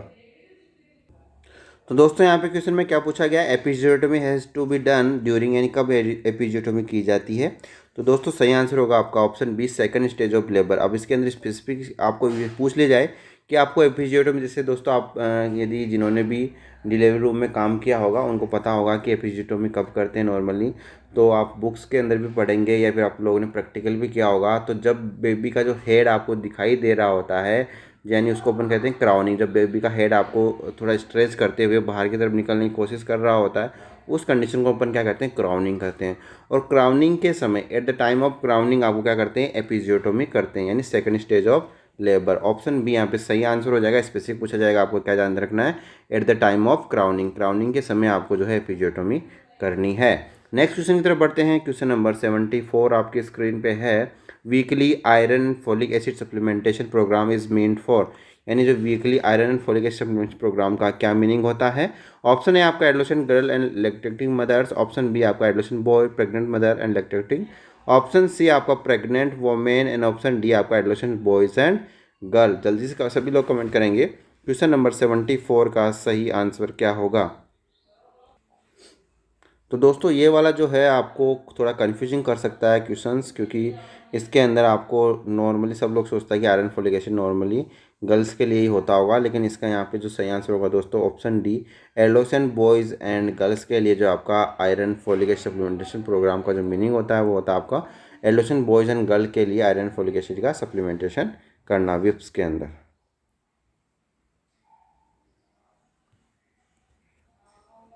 [SPEAKER 1] तो दोस्तों यहाँ पे क्वेश्चन में क्या पूछा गया, episiotomy has to be done during, यानी कब एपिजियोटोमी की जाती है। तो दोस्तों सही आंसर होगा आपका option B second stage of labour. अब इसके अंदर स्पेसिफिक आपको पूछ लिया जाए कि आपको एपिजियोटोमी, जैसे दोस्तों आप यदि जिन्होंने भी डिलीवरी रूम में काम किया होगा उनको पता होगा कि एपिजियोटोमी कब करते हैं नॉर्मली, तो आप बुक्स के अंदर भी पढ़ेंगे या फिर आप लोगों ने प्रैक्टिकल भी किया होगा। तो जब बेबी का जो हेड आपको दिखाई दे रहा होता है, यानी उसको अपन कहते हैं क्राउनिंग, जब बेबी का हेड आपको थोड़ा स्ट्रेच करते हुए बाहर की तरफ निकलने की कोशिश कर रहा होता है, उस कंडीशन को अपन क्या कहते हैं, क्राउनिंग करते हैं। और क्राउनिंग के समय, at the time of crowning, आपको क्या करते हैं, एपिजियोटोमी करते हैं, यानी second stage of labour. Option B यहाँ पे सही आंसर हो जाएगा। स्पेसिफिक पूछा जाएगा आपको क्या ध्यान रखना है, eight the time of crowning, crowning के समय आपको जो है एपिजियोटोमी करनी है। नेक्स्ट क्वेश्चन की तरफ बढ़ते हैं। क्वेश्चन नंबर 74 आपकी स्क्रीन पे है, weekly iron folic acid supplementation programme is meant for, यानी जो weekly iron and folic acid supplementation programme का क्या मीनिंग होता है। ऑप्शन है आपका adolescent girl and lactating mothers, option B आपका adolescent boy, pregnant mother and lactating, option C आपका pregnant women and option D आपका एडोलेसेंट बॉयज एंड गर्ल। जल्दी से सभी लोग कमेंट करेंगे क्वेश्चन नंबर 74 का सही आंसर क्या होगा। तो दोस्तों ये वाला जो है आपको थोड़ा कन्फ्यूजिंग कर सकता है क्वेश्चंस, क्योंकि इसके अंदर आपको नॉर्मली सब लोग सोचता है कि iron folic acid normally girls के लिए ही होता होगा, लेकिन इसका यहाँ पे जो सही आंसर होगा दोस्तों option D, adolescent boys and girls के लिए जो आपका iron folic acid supplementation programme का जो मीनिंग होता है वो होता है आपका एडोलेसेंट बॉयज़ एंड गर्ल के लिए आयरन फोलिक एसिड का सप्लीमेंटेशन करना विप्स के अंदर।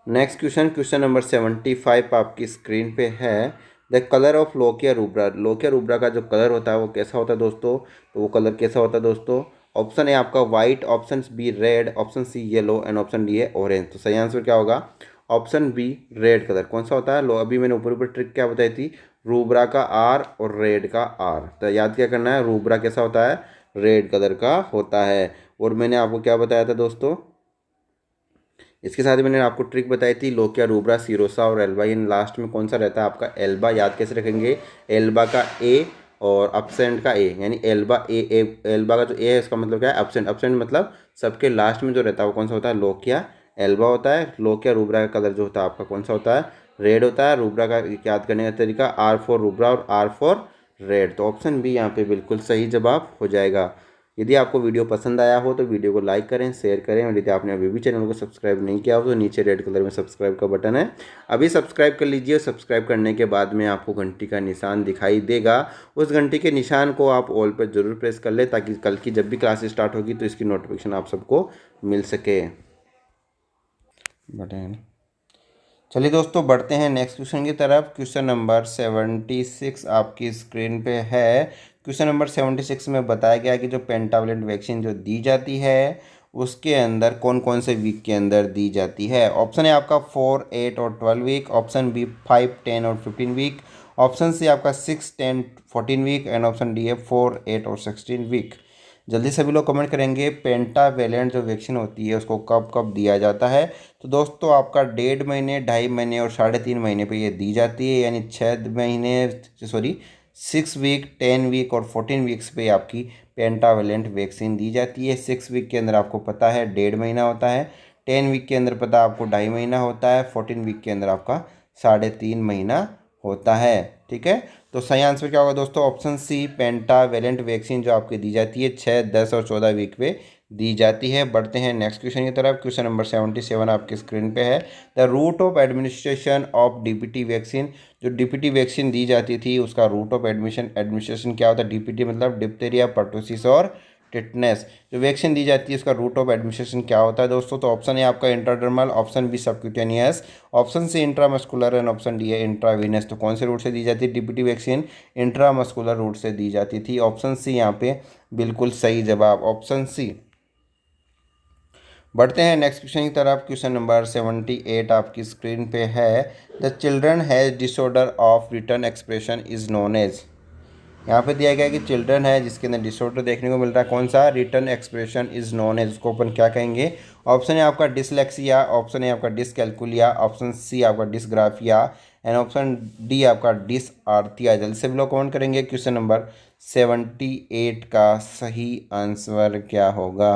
[SPEAKER 1] नेक्स्ट क्वेश्चन, क्वेश्चन नंबर 75 आपकी स्क्रीन पे है, the colour of lochia rubra. Lochia rubra का जो कलर होता है वो कैसा होता है दोस्तों, तो वो कलर कैसा होता है दोस्तों। ऑप्शन है आपका white, option B red, option C yellow and option D है ऑरेंज। तो सही आंसर क्या होगा, ऑप्शन बी रेड कलर। कौन सा होता है, लो अभी मैंने ऊपर ऊपर ट्रिक क्या बताई थी, रूब्रा का आर और रेड का आर। तो याद क्या करना है, रूब्रा कैसा होता है, रेड कलर का होता है। और मैंने आपको क्या बताया था दोस्तों, इसके साथ ही मैंने आपको ट्रिक बताई थी, लोकिया रूब्रा सीरोसा और एल्बा, इन लास्ट में कौन सा रहता है आपका एल्बा। याद कैसे रखेंगे, एल्बा का ए और अपसेंट का ए, यानी एल्बा ए, एल्बा का जो ए है इसका मतलब क्या है, अपसेंट। अपसेंट मतलब सबके लास्ट में जो रहता है वो कौन सा होता है, लोकिया एल्बा होता है। लोकिया रूब्रा का कलर जो होता है आपका कौन सा होता है, रेड होता है। रूब्रा का याद करने का तरीका, आर फॉर रूब्रा और आर फॉर रेड। तो ऑप्शन बी यहाँ पे बिल्कुल सही जवाब हो जाएगा। यदि आपको वीडियो पसंद आया हो तो वीडियो को लाइक करें, शेयर करें, और यदि आपने अभी भी चैनल को सब्सक्राइब नहीं किया हो तो नीचे रेड कलर में सब्सक्राइब का बटन है, अभी सब्सक्राइब कर लीजिए। सब्सक्राइब करने के बाद में आपको घंटी का निशान दिखाई देगा, उस घंटी के निशान को आप ऑल पर जरूर प्रेस कर लें, ताकि कल की जब भी क्लास स्टार्ट होगी तो इसकी नोटिफिकेशन आप सबको मिल सके। बटन, चलिए दोस्तों बढ़ते हैं नेक्स्ट क्वेश्चन की तरफ। क्वेश्चन नंबर 76 आपकी स्क्रीन पे है। क्वेश्चन नंबर 76 में बताया गया कि जो पेंटावलेंट वैक्सीन जो दी जाती है उसके अंदर कौन कौन से वीक के अंदर दी जाती है। ऑप्शन है आपका 4, 8 और 12 वीक, ऑप्शन बी 5, 10 और 15 वीक, ऑप्शन सी आपका 6, 10, 14 वीक एंड ऑप्शन डी है 4, 8 और 16 वीक। जल्दी सभी लोग कमेंट करेंगे पेंटावेलेंट जो वैक्सीन होती है उसको कब कब दिया जाता है। तो दोस्तों आपका 1.5 महीने, 2.5 महीने और 3.5 महीने पे ये दी जाती है, यानी 6 महीने, सॉरी 6 वीक, 10 वीक और 14 वीक्स पे आपकी पेंटावेलेंट वैक्सीन दी जाती है। 6 वीक के अंदर आपको पता है 1.5 महीना होता है, 10 वीक के अंदर पता आपको 2.5 महीना होता है, 14 वीक के अंदर आपका 3.5 महीना होता है। ठीक है, तो सही आंसर क्या होगा दोस्तों, ऑप्शन सी पेंटावेलेंट वैक्सीन जो आपकी दी जाती है 6, 10 और 14 वीक पे दी जाती है। बढ़ते हैं नेक्स्ट क्वेश्चन की तरफ। क्वेश्चन नंबर 77 आपकी स्क्रीन पे है, the route of administration of DPT vaccine. जो डीपीटी वैक्सीन दी जाती थी उसका रूट ऑफ एडमिनिस्ट्रेशन क्या होता है। डीपीटी मतलब डिप्थीरिया, पर्टुसिस और टिटनेस। जो वैक्सीन दी जाती है उसका रूट ऑफ एडमिनिस्ट्रेशन क्या होता है दोस्तों। तो ऑप्शन है आपका intradermal, option B subcutaneous, option C intramuscular and option D है इंट्रावीनस। तो कौन से रूट से दी जाती है डीपीटी वैक्सीन, इंट्रामस्कुलर रूट से दी जाती थी। ऑप्शन सी यहाँ पे बिल्कुल सही जवाब, ऑप्शन सी। बढ़ते हैं नेक्स्ट क्वेश्चन की तरफ। क्वेश्चन नंबर 78 आपकी स्क्रीन पे है, the children has disorder of return expression is known as. यहाँ पे दिया गया है कि चिल्ड्रन है जिसके अंदर डिसऑर्डर देखने को मिल रहा है, कौन सा, रिटन एक्सप्रेशन इज नोन है, जिसको अपन क्या कहेंगे, ऑप्शन है आपका डिसलेक्सिया, ऑप्शन है आपका डिसकैलकुलिया, ऑप्शन सी आपका डिसग्राफिया एंड ऑप्शन डी आपका डिसआर्थिया। जल्दी से भी लोग कमेंट करेंगे क्वेश्चन नंबर 78 का सही आंसर क्या होगा।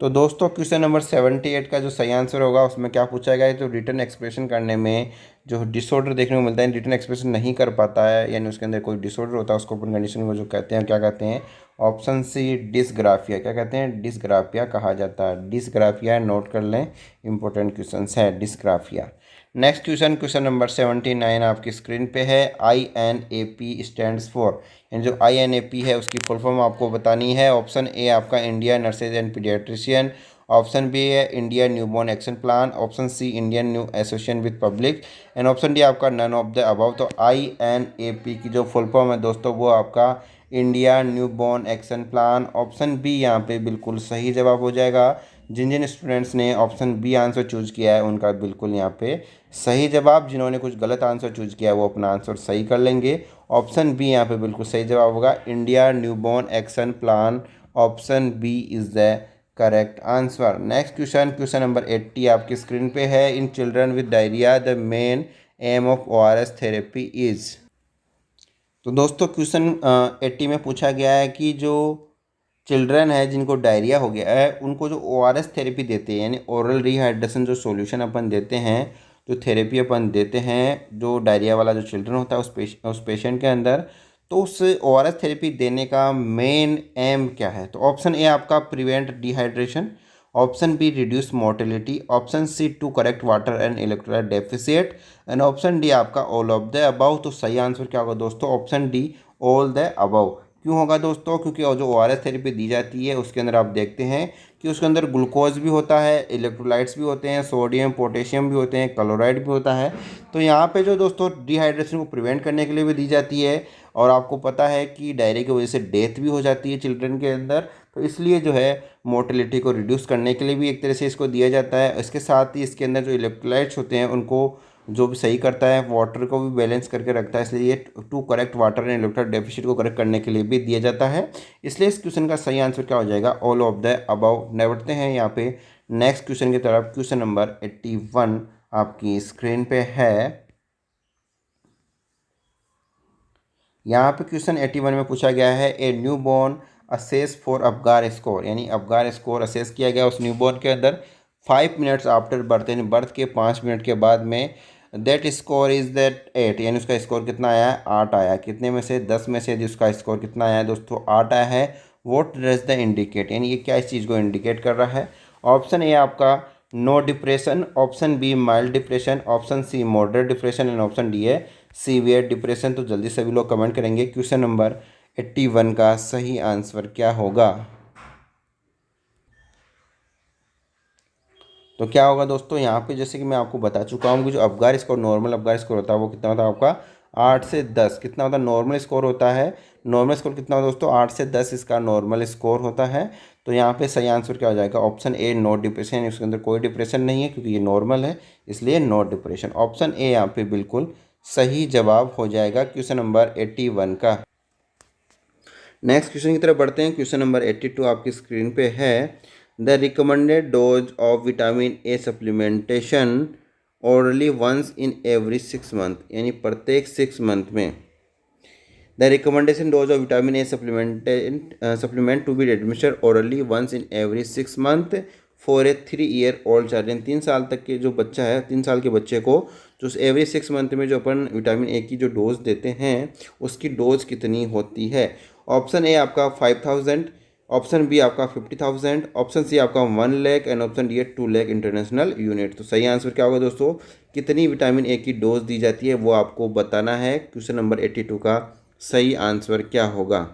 [SPEAKER 1] तो दोस्तों क्वेश्चन नंबर 78 का जो सही आंसर होगा उसमें क्या पूछा गया है, तो रिटर्न एक्सप्रेशन करने में जो डिसऑर्डर देखने को मिलता है, रिटर्न एक्सप्रेशन नहीं कर पाता है, यानी उसके अंदर कोई डिसऑर्डर होता है, उसको अपन कंडीशन को जो कहते हैं क्या कहते हैं, ऑप्शन सी डिसग्राफिया, क्या कहते हैं, डिसग्राफिया कहा जाता है। डिसग्राफिया नोट कर लें, इंपॉर्टेंट क्वेश्चन है dysgraphia. Next question, question number 79 आपकी स्क्रीन पे है। INAP स्टैंड्स फॉर, यानी जो INAP है उसकी फुल फॉर्म आपको बतानी है। ऑप्शन ए आपका India nurses and paediatrician, option B है India newborn action plan, option C Indian new association with public and option D आपका नन ऑफ द अबव। तो INAP की जो फुल फॉर्म है दोस्तों वो आपका India newborn action plan, option B यहाँ पे बिल्कुल सही जवाब हो जाएगा। जिन जिन स्टूडेंट्स ने ऑप्शन बी आंसर चूज़ किया है उनका बिल्कुल यहाँ पे सही जवाब, जिन्होंने कुछ गलत आंसर चूज़ किया है वो अपना आंसर सही कर लेंगे। ऑप्शन बी यहाँ पे बिल्कुल सही जवाब होगा, India newborn action plan, option B is the correct answer. Next question, question number 80 आपकी स्क्रीन पे है। In children with diarrhoea the main aim of ORS therapy is. तो दोस्तों क्वेश्चन 80 में पूछा गया है कि जो चिल्ड्रन है जिनको डायरिया हो गया है उनको जो ORS थेरेपी देते हैं, यानी ओरल रिहाइड्रेशन जो सॉल्यूशन अपन देते हैं, जो थेरेपी अपन देते हैं जो डायरिया वाला जो चिल्ड्रन होता है उस पेशेंट के अंदर, तो उस ORS थेरेपी देने का मेन एम क्या है। तो ऑप्शन ए आपका prevent dehydration, option B reduce mortality, option C to correct water and electrolyte deficit and option D आपका ऑल ऑफ द अबव। तो सही आंसर क्या होगा दोस्तों, option D all the above. क्यों होगा दोस्तों, क्योंकि जो ORS थेरेपी दी जाती है उसके अंदर आप देखते हैं कि उसके अंदर ग्लूकोज भी होता है, इलेक्ट्रोलाइट्स भी होते हैं, सोडियम पोटेशियम भी होते हैं, क्लोराइड भी होता है। तो यहाँ पे जो दोस्तों डिहाइड्रेशन को प्रिवेंट करने के लिए भी दी जाती है, और आपको पता है कि डायरिया की वजह से डेथ भी हो जाती है चिल्ड्रन के अंदर, तो इसलिए जो है मोर्टेलिटी को रिड्यूस करने के लिए भी एक तरह से इसको दिया जाता है। इसके साथ ही इसके अंदर जो इलेक्ट्रोलाइट्स होते हैं उनको जो भी सही करता है, वाटर को भी बैलेंस करके रखता है, इसलिए ये to correct water and electrolyte deficit को करेक्ट करने के लिए भी दिया जाता है। इसलिए इस क्वेश्चन का सही आंसर क्या हो जाएगा, ऑल ऑफ द अबव। बढ़ते हैं यहाँ पे नेक्स्ट क्वेश्चन की तरफ। क्वेश्चन नंबर 81 आपकी स्क्रीन पे है। यहाँ पे क्वेश्चन 81 में पूछा गया है, a new born assess for Apgar score, यानी अबगार स्कोर असेस किया गया उस न्यू बॉर्न के अंदर 5 मिनट्स आफ्टर बर्थ, यानी बर्थ के 5 मिनट के बाद में। दैट स्कोर इज़ दैट 8, यानी उसका स्कोर कितना आया है, 8 आया। कितने में से, 10 में से उसका स्कोर कितना आया है दोस्तों, 8 आया है। वॉट डज द इंडिकेट, यानी ये क्या इस चीज़ को इंडिकेट कर रहा है। ऑप्शन ए आपका no depression, option B mild depression, option C moderate depression and option D है सीवियर डिप्रेशन। तो जल्दी सभी लोग कमेंट करेंगे क्वेश्चन नंबर 81 का सही आंसर क्या होगा। तो क्या होगा दोस्तों, यहाँ पे जैसे कि मैं आपको बता चुका हूँ कि जो Apgar score, normal Apgar score होता है वो कितना होता है आपका 8 से 10। कितना होता है नॉर्मल स्कोर होता है, नॉर्मल स्कोर कितना होता है दोस्तों, 8 से 10 इसका नॉर्मल स्कोर होता है। तो यहाँ पे सही आंसर क्या हो जाएगा, ऑप्शन ए नो डिप्रेशन, उसके अंदर कोई डिप्रेशन नहीं है क्योंकि ये नॉर्मल है, इसलिए नो डिप्रेशन। ऑप्शन ए यहाँ पे बिल्कुल सही जवाब हो जाएगा क्वेश्चन नंबर 81 का। नेक्स्ट क्वेश्चन की तरफ बढ़ते हैं। क्वेश्चन नंबर 82 आपकी स्क्रीन पे है। The recommended dose of vitamin A supplementation orally once in every 6 month, यानी प्रत्येक 6 मंथ में। The recommendation dose of vitamin A supplement to be administered orally once in every 6 month for a 3 year old child, यानी 3 साल तक के जो बच्चा है, 3 साल के बच्चे को जो एवरी 6 मंथ में जो अपन विटामिन ए की जो डोज देते हैं उसकी डोज कितनी होती है। ऑप्शन ए आपका 5000, ऑप्शन बी आपका 50,000, ऑप्शन सी आपका 1 लाख एंड ऑप्शन डी है 2 लाख इंटरनेशनल यूनिट। तो सही आंसर क्या होगा दोस्तों, कितनी विटामिन ए की डोज दी जाती है वो आपको बताना है। क्वेश्चन नंबर 82 का सही आंसर क्या होगा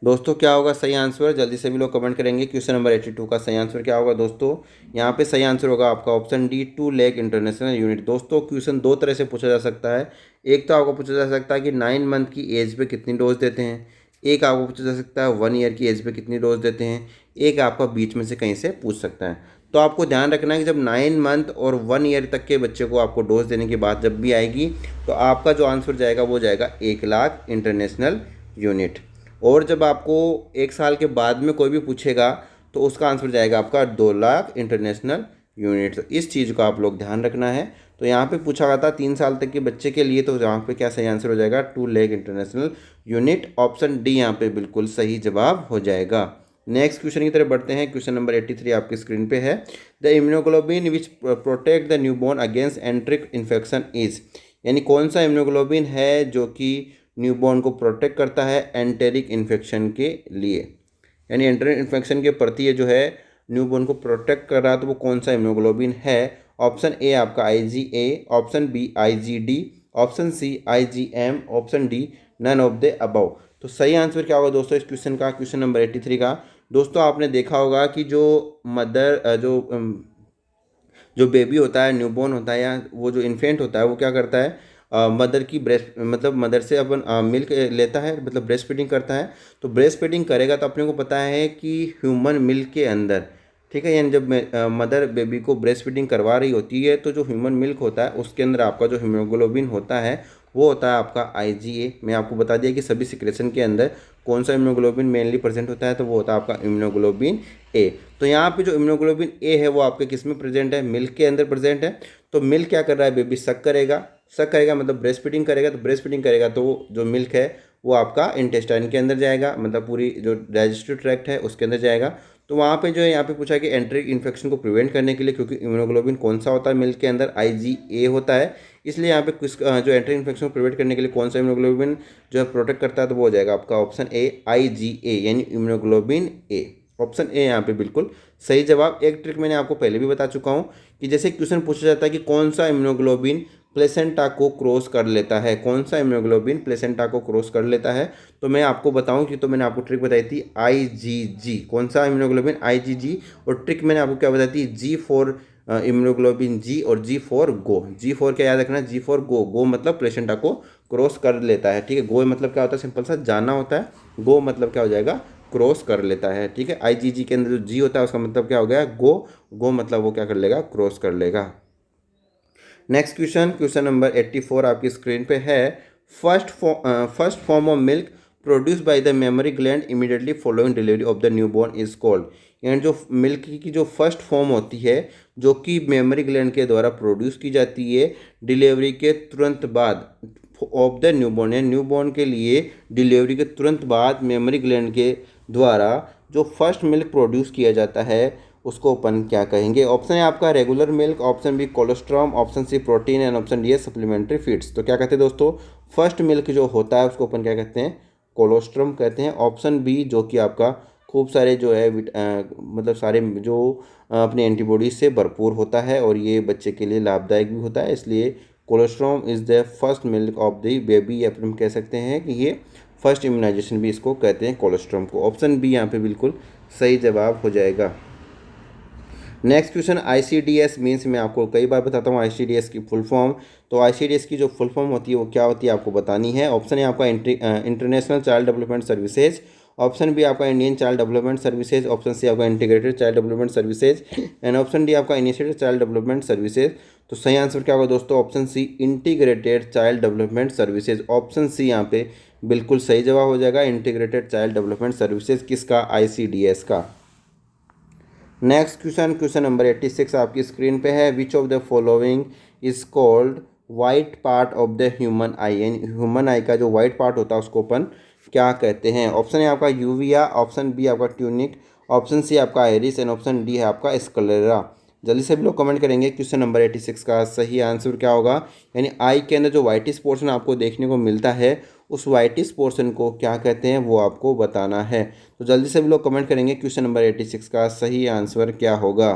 [SPEAKER 1] दोस्तों, क्या होगा सही आंसर, जल्दी से भी लोग कमेंट करेंगे। क्वेश्चन नंबर 82 का सही आंसर क्या होगा दोस्तों, यहाँ पे सही आंसर होगा आपका option D 2 lakh international unit. दोस्तों क्वेश्चन दो तरह से पूछा जा सकता है। एक तो आपको पूछा जा सकता है कि 9 मंथ की एज पे कितनी डोज देते हैं, एक आपको पूछा जा सकता है 1 ईयर की एज पे कितनी डोज देते हैं, एक आपका बीच में से कहीं से पूछ सकता है। तो आपको ध्यान रखना है कि जब 9 मंथ और 1 ईयर तक के बच्चे को आपको डोज देने की बात जब भी आएगी तो आपका जो आंसर जाएगा वो जाएगा 1 लाख इंटरनेशनल यूनिट। और जब आपको 1 साल के बाद में कोई भी पूछेगा तो उसका आंसर जाएगा आपका 2 लाख इंटरनेशनल यूनिट। तो इस चीज़ का आप लोग ध्यान रखना है। तो यहाँ पे पूछा गया था 3 साल तक के बच्चे के लिए, तो यहाँ पे क्या सही आंसर हो जाएगा 2 lakh international unit. Option D यहाँ पे बिल्कुल सही जवाब हो जाएगा। नेक्स्ट क्वेश्चन की तरफ बढ़ते हैं। क्वेश्चन नंबर 83 आपकी स्क्रीन पे है। The immunoglobulin which protect the newborn against एंट्रिक infection is, यानी कौन सा इम्यूनोग्लोबिन है जो कि न्यूबॉर्न को प्रोटेक्ट करता है एंटेरिक इन्फेक्शन के लिए, यानी एंटेरिक इन्फेक्शन के प्रति ये जो है न्यूबॉर्न को प्रोटेक्ट कर रहा है, तो वो कौन सा इम्यूनोग्लोबिन है। ऑप्शन ए आपका IgA, option B IgD, option C IgM, option D none of the above. तो सही आंसर क्या होगा दोस्तों इस क्वेश्चन का, क्वेश्चन नंबर 83 का। दोस्तों आपने देखा होगा कि जो मदर जो बेबी होता है, न्यूबॉर्न होता है, या वो जो इन्फेंट होता है वो क्या करता है, मदर की ब्रेस्ट मतलब मदर से अपन मिल्क लेता है, मतलब ब्रेस्ट फीडिंग करता है। तो ब्रेस्ट फीडिंग करेगा तो अपने को पता है कि ह्यूमन मिल्क के अंदर, ठीक है, यानी जब मदर बेबी को ब्रेस्ट फीडिंग करवा रही होती है तो जो ह्यूमन मिल्क होता है उसके अंदर आपका जो हीमोग्लोबिन होता है वो होता है आपका IgA। मैं आपको बता दिया कि सभी सिक्रेशन के अंदर कौन सा इम्यूनोग्लोबिन मेनली प्रेजेंट होता है, तो वो होता है आपका इम्यूनोग्लोबिन A। तो यहाँ पे जो इम्यूनोग्लोबिन A है वो आपके किस में प्रेजेंट है, मिल्क के अंदर प्रेजेंट है। तो मिल्क क्या कर रहा है, बेबी सक करेगा, सक करेगा मतलब ब्रेस्ट फीडिंग करेगा, तो ब्रेस्ट फीडिंग करेगा तो जो मिल्क है वो आपका इंटेस्टाइन के अंदर जाएगा, मतलब पूरी जो डाइजेस्टिव ट्रैक्ट है उसके अंदर जाएगा। तो वहाँ पे जो है यहाँ पे पूछा कि एंट्रिक इन्फेक्शन को प्रिवेंट करने के लिए, क्योंकि इम्यूनोग्लोबिन कौन सा होता है मिल्क के अंदर, IgA होता है, इसलिए यहाँ पे कुछ जो एंट्रिक इन्फेक्शन को प्रिवेंट करने के लिए कौन सा इम्यूनोग्लोबिन जो है प्रोटेक्ट करता है, तो वो हो जाएगा आपका ऑप्शन ए IgA, यानी इम्यूनोग्लोबिन A। ऑप्शन ए यहाँ पे बिल्कुल सही जवाब। एक ट्रिक मैंने आपको पहले भी बता चुका हूँ कि जैसे क्वेश्चन पूछा जाता है कि कौन सा इम्यूनोग्लोबिन प्लेसेंटा को क्रॉस कर लेता है, कौन सा इम्यूनोग्लोबिन प्लेसेंटा को क्रॉस कर लेता है, तो मैं आपको बताऊं कि, तो मैंने आपको ट्रिक बताई थी IgG। कौन सा इम्यूनोग्लोबिन IgG, और ट्रिक मैंने आपको क्या बताई थी G फॉर इम्यूनोग्लोबिन G और G for go. G for क्या याद रखना, G फॉर गो, गो मतलब प्लेसेंटा को क्रॉस कर लेता है, ठीक है। गो मतलब क्या होता है, सिंपल सा जाना होता है, गो मतलब क्या हो जाएगा, क्रॉस कर लेता है, ठीक है। IgG के अंदर जो G होता है उसका मतलब क्या हो गया, गो, गो मतलब वो क्या कर लेगा, क्रॉस कर लेगा। नेक्स्ट क्वेश्चन, क्वेश्चन नंबर 84 आपकी स्क्रीन पे है। First form of milk produce by the memory gland immediately following delivery of the newborn is called, यानी जो मिल्क की जो फर्स्ट फॉर्म होती है जो कि मेमोरी ग्लैंड के द्वारा प्रोड्यूस की जाती है डिलीवरी के तुरंत बाद ऑफ द न्यूबॉर्न, यानी न्यूबॉर्न के लिए डिलीवरी के तुरंत बाद मेमोरी ग्लैंड के द्वारा जो फर्स्ट मिल्क प्रोड्यूस किया जाता है उसको अपन क्या कहेंगे। ऑप्शन है आपका regular milk, option B colostrum, option C protein and option D है सप्लीमेंट्री फीड्स। तो क्या कहते हैं दोस्तों, फर्स्ट मिल्क जो होता है उसको अपन क्या कहते हैं, कोलेस्ट्रॉम कहते हैं। ऑप्शन बी जो कि आपका खूब सारे जो है मतलब सारे जो अपने एंटीबॉडीज से भरपूर होता है और ये बच्चे के लिए लाभदायक भी होता है, इसलिए colostrum is the first milk of the baby, या फिर हम कह सकते हैं कि ये फर्स्ट इम्यूनाइजेशन भी इसको कहते हैं कोलेस्ट्रॉम को। ऑप्शन बी यहाँ पे बिल्कुल सही जवाब हो जाएगा। नेक्स्ट क्वेश्चन, ICDS मीन्स, मैं आपको कई बार बताता हूँ ICDS की फुल फॉर्म। तो ICDS की जो फुल फॉर्म होती है वो क्या होती है आपको बतानी है। ऑप्शन है आपका international child development services, option B आपका Indian child development services, option C आपका integrated child development services and option D आपका इनिशिएटेड चाइल्ड डेवलपमेंट सर्विसेज। तो सही आंसर क्या होगा दोस्तों, option C integrated child development services. Option C यहाँ पे बिल्कुल सही जवाब हो जाएगा, इंटीग्रेटेड चाइल्ड डेवलपमेंट सर्विसेज किसका, ICDS का। नेक्स्ट क्वेश्चन, क्वेश्चन नंबर 86 आपकी स्क्रीन पे है। Which of the following is called white part of the human आई, यानी ह्यूमन आई का जो वाइट पार्ट होता है उसको अपन क्या कहते हैं। ऑप्शन है आपका यूविया, ऑप्शन बी आपका ट्यूनिक, ऑप्शन सी आपका आइरिस एंड ऑप्शन डी है आपका स्क्लेरा। जल्दी से भी लोग कमेंट करेंगे क्वेश्चन नंबर 86 का सही आंसर क्या होगा, यानी आई के अंदर जो वाइटिस पोर्शन आपको देखने को मिलता है उस वाइटिस पोर्शन को क्या कहते हैं वो आपको बताना है। तो जल्दी से भी लोग कमेंट करेंगे क्वेश्चन नंबर 86 का सही आंसर क्या होगा।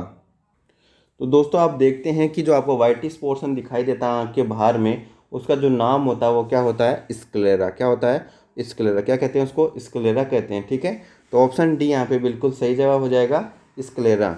[SPEAKER 1] तो दोस्तों आप देखते हैं कि जो आपको वाइटिस पोर्शन दिखाई देता है आँख के बाहर में, उसका जो नाम होता है वो क्या होता है, स्क्लेरा। क्या होता है, स्क्लेरा। क्या कहते हैं उसको, स्क्लेरा कहते हैं, ठीक है। तो ऑप्शन डी यहाँ पे बिल्कुल सही जवाब हो जाएगा, स्क्लेरा।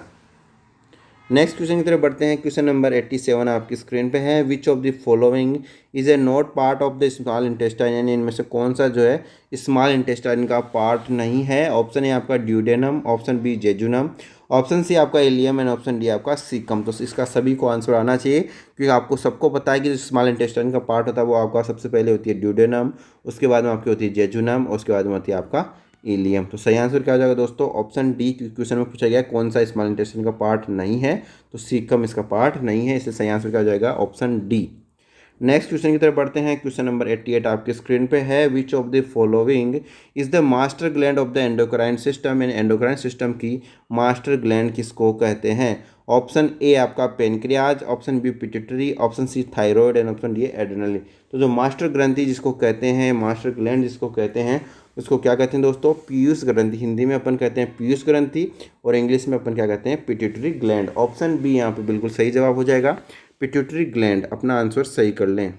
[SPEAKER 1] नेक्स्ट क्वेश्चन की तरफ बढ़ते हैं। क्वेश्चन नंबर 87 आपकी स्क्रीन पे है। Which of the following is a not part of the small intestine, यानी इनमें से कौन सा जो है स्मॉल इंटेस्टाइन का पार्ट नहीं है। ऑप्शन ए आपका duodenum, option B jejunum, option C आपका इलियम एंड ऑप्शन डी आपका सीकम। तो इसका सभी को आंसर आना चाहिए, क्योंकि आपको सबको पता है कि जो स्मॉल इंटेस्टाइन का पार्ट होता है वो आपका सबसे पहले होती है ड्यूडेनम, उसके बाद में आपकी होती है जेजुनम, उसके बाद में होती है आपका इलियम। तो सही आंसर क्या हो जाएगा दोस्तों? Option D. क्वेश्चन में पूछा गया कौन सा स्मॉल इंटेस्टाइन का पार्ट नहीं है, तो सीकम इसका पार्ट नहीं है, इसलिए सही आंसर क्या हो जाएगा? Option D. नेक्स्ट क्वेश्चन की तरफ बढ़ते हैं। क्वेश्चन नंबर 88 आपके स्क्रीन पे है। Which of the following is the master gland of the endocrine system, यानी एंडोक्राइन सिस्टम की मास्टर ग्लैंड किसको कहते हैं? ऑप्शन ए आपका pancreas, option B pituitary, option C thyroid and option D adrenal. तो जो मास्टर ग्रंथि जिसको कहते हैं, मास्टर ग्लैंड जिसको कहते हैं, उसको क्या कहते हैं दोस्तों? पीयूष ग्रंथि। हिंदी में अपन कहते हैं पीयूष ग्रंथि और इंग्लिश में अपन क्या कहते हैं? Pituitary gland. ऑप्शन बी यहाँ पे बिल्कुल सही जवाब हो जाएगा, पिट्यूटरी ग्लैंड। अपना आंसर सही कर लें।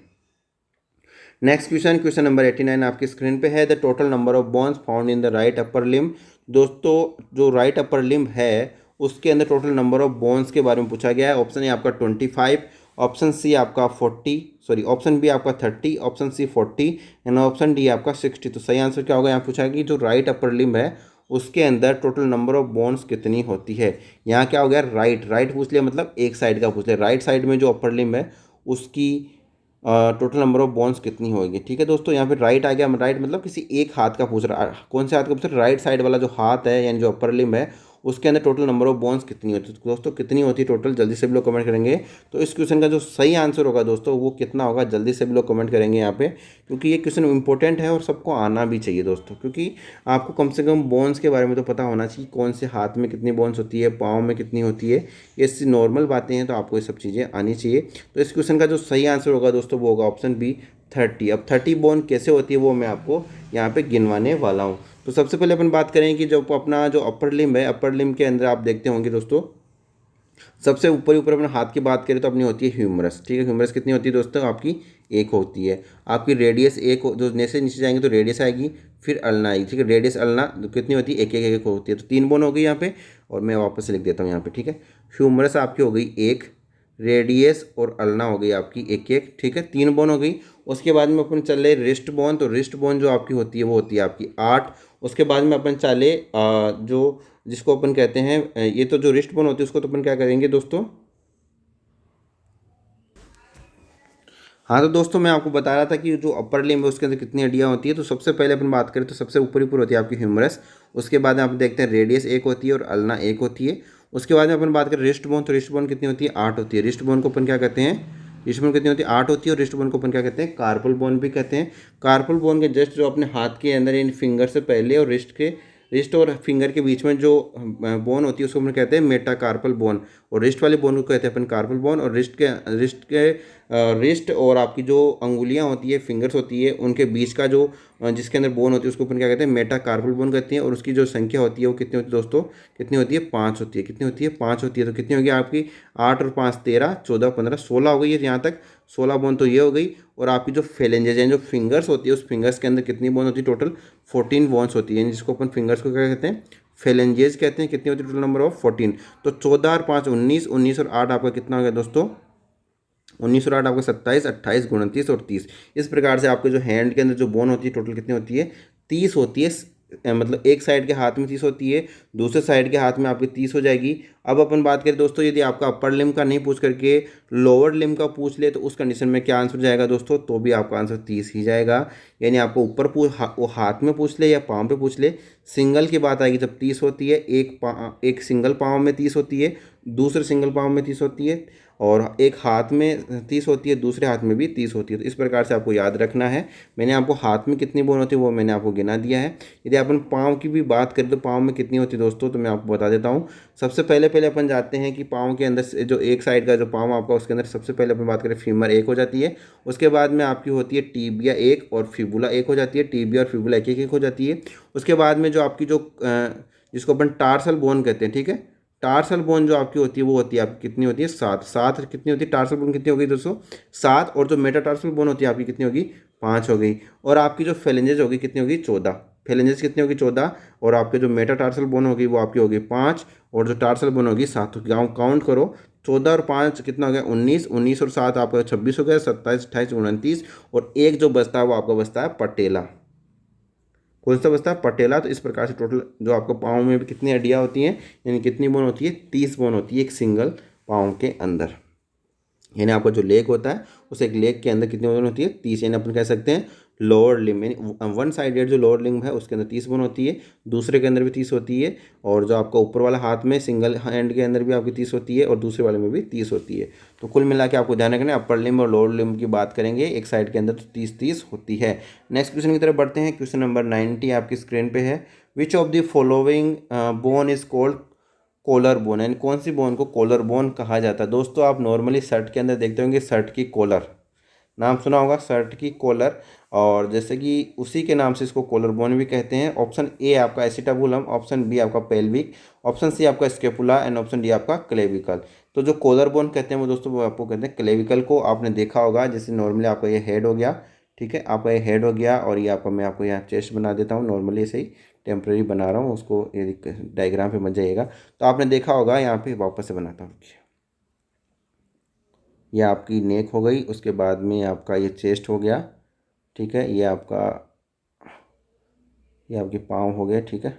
[SPEAKER 1] नेक्स्ट क्वेश्चन, क्वेश्चन नंबर 89 आपकी स्क्रीन पे है। The total number of bones found in the right upper limb. दोस्तों जो राइट अपर लिम्ब है उसके अंदर टोटल नंबर ऑफ बोन्स के बारे में पूछा गया है। ऑप्शन ए आपका 25, ऑप्शन सी आपका 40, सॉरी ऑप्शन बी आपका 30, option C 40 and option D आपका 60। तो सही आंसर क्या होगा? यहाँ पूछा है कि जो राइट अपर लिम्ब है उसके अंदर टोटल नंबर ऑफ बोन्स कितनी होती है। यहाँ क्या हो गया? राइट पूछ लिया, मतलब एक साइड का पूछ लिया। राइट साइड में जो अपर लिम्ब है उसकी टोटल नंबर ऑफ बोन्स कितनी होगी। ठीक है दोस्तों, यहाँ पे राइट आ गया। राइट मतलब किसी एक हाथ का पूछ रहा है। कौन से हाथ का पूछ रहा है? राइट साइड वाला जो हाथ है, यानी जो अपर लिम्ब है उसके अंदर टोटल नंबर ऑफ बोन्स कितनी होती है। तो दोस्तों कितनी होती है टोटल? जल्दी से भी लोग कमेंट करेंगे। तो इस क्वेश्चन का जो सही आंसर होगा दोस्तों वो कितना होगा? जल्दी से भी लोग कमेंट करेंगे यहाँ पे, क्योंकि ये क्वेश्चन इंपॉर्टेंट है और सबको आना भी चाहिए दोस्तों, क्योंकि आपको कम से कम बोन्स के बारे में तो पता होना चाहिए। कौन से हाथ में कितनी बोन्स होती है, पाँव में कितनी होती है, ये नॉर्मल बातें हैं, तो आपको ये सब चीज़ें आनी चाहिए। तो इस क्वेश्चन का जो सही आंसर होगा दोस्तों वो होगा ऑप्शन बी 30। अब 30 बोन कैसे होती है वो मैं आपको यहाँ पे गिनवाने वाला हूँ। तो सबसे पहले अपन बात करें कि जो अपना जो अपर लिम्ब है, अपर लिम्ब के अंदर आप देखते होंगे दोस्तों, सबसे ऊपर ऊपर अपने हाथ की बात करें तो अपनी होती है ह्यूमरस। ठीक है, ह्यूमरस कितनी होती है दोस्तों? आपकी एक होती है। आपकी रेडियस एक जो नीचे नीचे जाएंगे तो रेडियस आएगी, फिर अल्ना आएगी। ठीक है, रेडियस अल्ना कितनी होती है? एक होती है। तो 3 बोन हो गई यहाँ पे, और मैं वापस से लिख देता हूँ यहाँ पे। ठीक है, ह्यूमरस आपकी हो गई एक, रेडियस और अल्ना हो गई आपकी एक। ठीक है, 3 बोन हो गई। उसके बाद में अपन चले रिस्ट बोन। तो रिस्ट बोन जो आपकी होती है वो होती है आपकी 8। उसके बाद में अपन चले जो जिसको अपन कहते हैं ये तो जो रिस्ट बोन होती है उसको तो अपन क्या करेंगे दोस्तों? हाँ तो दोस्तों मैं आपको बता रहा था कि जो अपर लिम्ब है उसके अंदर कितनी हड्डियाँ होती है। तो सबसे पहले अपन बात करें तो सबसे ऊपर होती है आपकी ह्यूमरस। उसके बाद आप देखते हैं रेडियस एक होती है और अल्ना एक होती है। उसके बाद में अपन बात करें रिस्ट बोन। तो रिस्ट बोन कितनी होती है? 8 होती है। रिस्ट बोन को अपन क्या कहते हैं? रिस्ट बोन कितनी होती है? 8 होती है। और रिस्ट बोन को अपन क्या कहते हैं? कार्पल बोन भी कहते हैं। कार्पल बोन के जस्ट जो अपने हाथ के अंदर इन फिंगर से पहले और रिस्ट और फिंगर के बीच में जो बोन होती है उसको अपन कहते हैं मेटाकार्पल बोन। और रिस्ट वाले बोन को कहते हैं अपन कार्पल बोन। और रिस्ट और आपकी जो अंगुलियां होती है, फिंगर्स होती है, उनके बीच का जो जिसके अंदर बोन होती है उसको अपन क्या कहते हैं? मेटाकार्पल बोन कहते हैं। और उसकी जो संख्या होती है वो कितनी होती है दोस्तों? कितनी होती है? 5 होती है। कितनी होती है? 5 होती है। तो कितनी होगी आपकी? 8 और 5 13, 14 15 16 हो गई है यहाँ तक। 16 बोन तो ये हो गई। और आपकी जो फेलेंजेज हैं, जो फिंगर्स होती है, उस फिंगर्स के अंदर कितनी बोन होती है? टोटल 14 बोन्स होती है, जिसको अपन फिंगर्स को क्या कहते हैं? फेलेंजेज कहते हैं। कितनी होती है टोटल नंबर ऑफ? 14। तो 14 और 5 19, 19 और 8 आपका कितना हो गया दोस्तों? 19 और 8 आपका 27, 28 29 और 30। इस प्रकार से आपके जो हैंड के अंदर जो बोन होती है टोटल कितनी होती है? 30 होती है। मतलब एक साइड के हाथ में 30 होती है, दूसरे साइड के हाथ में आपकी 30 हो जाएगी। अब अपन बात करें दोस्तों, यदि आपका अपर लिम्ब का नहीं पूछ करके लोअर लिम्ब का पूछ ले तो उस कंडीशन में क्या आंसर जाएगा दोस्तों? तो भी आपका आंसर 30 ही जाएगा। यानी आपको ऊपर वो हाथ में पूछ ले या पाँव पे पूछ ले, सिंगल की बात आएगी जब 30 होती है। एक सिंगल पाँव में 30 होती है, दूसरे सिंगल पाँव में 30 होती है, और एक हाथ में 30 होती है, दूसरे हाथ में भी 30 होती है। तो इस प्रकार से आपको याद रखना है। मैंने आपको हाथ में कितनी बोन होती है वो मैंने आपको गिना दिया है। यदि अपन पाँव की भी बात करें तो पाँव में कितनी होती है दोस्तों? तो मैं आपको बता देता हूँ। सबसे पहले अपन जाते हैं कि पाँव के अंदर से जो एक साइड का जो पाँव आपका उसके अंदर सबसे पहले अपन बात करें फीमर एक हो जाती है। उसके बाद में आपकी होती है टीबिया एक और फिबुला एक हो जाती है। टीबिया और फिबुला एक एक हो जाती है। उसके बाद में जो आपकी जो जिसको अपन टार्सल बोन कहते हैं, ठीक है, टार्सल बोन जो आपकी होती है वो होती है आपकी कितनी होती है? 7। 7 कितनी होती है? टार्सल बोन कितनी होगी दोस्तों? 7। और जो मेटाटार्सल बोन होती है आपकी कितनी होगी? 5 हो गई। और आपकी जो फेलेंजेज होगी कितनी होगी? 14। फेलेंजेस कितनी होगी 14, और आपके जो मेटाटार्सल बोन होगी वो आपकी होगी 5, और जो टार्सल बोन होगी 7। तो काउंट करो, 14 और 5 कितना हो गया 19, 19 और 7 आपका 26 हो गया, 27, 28, 29, और एक जो बचता है वो आपका बचता है पटेला। कौन सा बचता है पटेला। तो इस प्रकार से टोटल जो आपको पाँव में भी कितनी हड्डियाँ होती हैं, यानी कितनी बोन होती है 30 बोन होती है एक सिंगल पाँव के अंदर। यानी आपका जो लेग होता है उस एक लेग के अंदर कितनी बोन होती है 30। यानी अपन कह सकते हैं लोअर लिम्ब, यानी वन साइडेड जो लोअर लिम्ब है उसके अंदर 30 बोन होती है, दूसरे के अंदर भी 30 होती है, और जो आपका ऊपर वाला हाथ में सिंगल हैंड के अंदर भी आपकी 30 होती है, और दूसरे वाले में भी 30 होती है। तो कुल मिला के आपको ध्यान रखना है, अपर लिम्ब और लोअर लिम्ब की बात करेंगे एक साइड के अंदर तो 30-30 होती है। नेक्स्ट क्वेश्चन की तरफ बढ़ते हैं। क्वेश्चन नंबर 90 आपकी स्क्रीन पे है। Which of the following bone is called collar bone, यानी कौन सी बोन को कॉलर बोन कहा जाता है। दोस्तों आप नॉर्मली शर्ट के अंदर देखते होंगे शर्ट की कॉलर, नाम सुना होगा शर्ट की कॉलर, और जैसे कि उसी के नाम से इसको कॉलर बोन भी कहते हैं। ऑप्शन ए आपका एसिटाबुलम, ऑप्शन बी आपका पेल्विक, ऑप्शन सी आपका स्केपुला, एंड ऑप्शन डी आपका क्लेविकल। तो जो कॉलर बोन कहते हैं वो दोस्तों वो आपको कहते हैं क्लेविकल को। आपने देखा होगा जैसे नॉर्मली आपका ये हेड हो गया, ठीक है, आपका ये हेड हो गया, और ये आपका मैं आपको यहाँ चेस्ट बना देता हूँ, नॉर्मली ऐसे ही टेम्प्रेरी बना रहा हूँ उसको, ये डायग्राम पे बन जाइएगा। तो आपने देखा होगा, यहाँ पे वापस से बनाता हूँ। ये आपकी नेक हो गई, उसके बाद में आपका ये चेस्ट हो गया, ठीक है, ये आपके पाँव हो गए, ठीक है,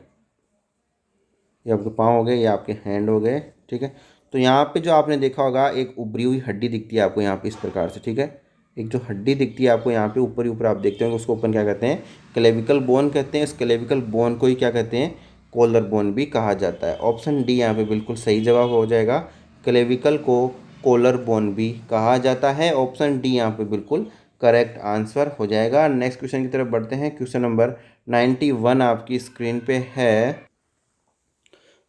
[SPEAKER 1] ये आपके पाँव हो गए, ये आपके हैंड हो गए, ठीक है। तो यहाँ पे जो आपने देखा होगा एक उभरी हुई हड्डी दिखती है आपको यहाँ पे इस प्रकार से, ठीक है, एक जो हड्डी दिखती है आपको यहाँ पे ऊपर ही ऊपर आप देखते होंगे, उसको अपन क्या कहते हैं क्लेविकल बोन कहते हैं। इस क्लेविकल बोन को ही क्या कहते हैं कॉलर बोन भी कहा जाता है। ऑप्शन डी यहाँ पे बिल्कुल सही जवाब हो जाएगा, क्लेविकल को कॉलर बोन भी कहा जाता है। ऑप्शन डी यहाँ पे बिल्कुल करेक्ट आंसर हो जाएगा। नेक्स्ट क्वेश्चन की तरफ बढ़ते हैं। क्वेश्चन नंबर 91 आपकी स्क्रीन पे है।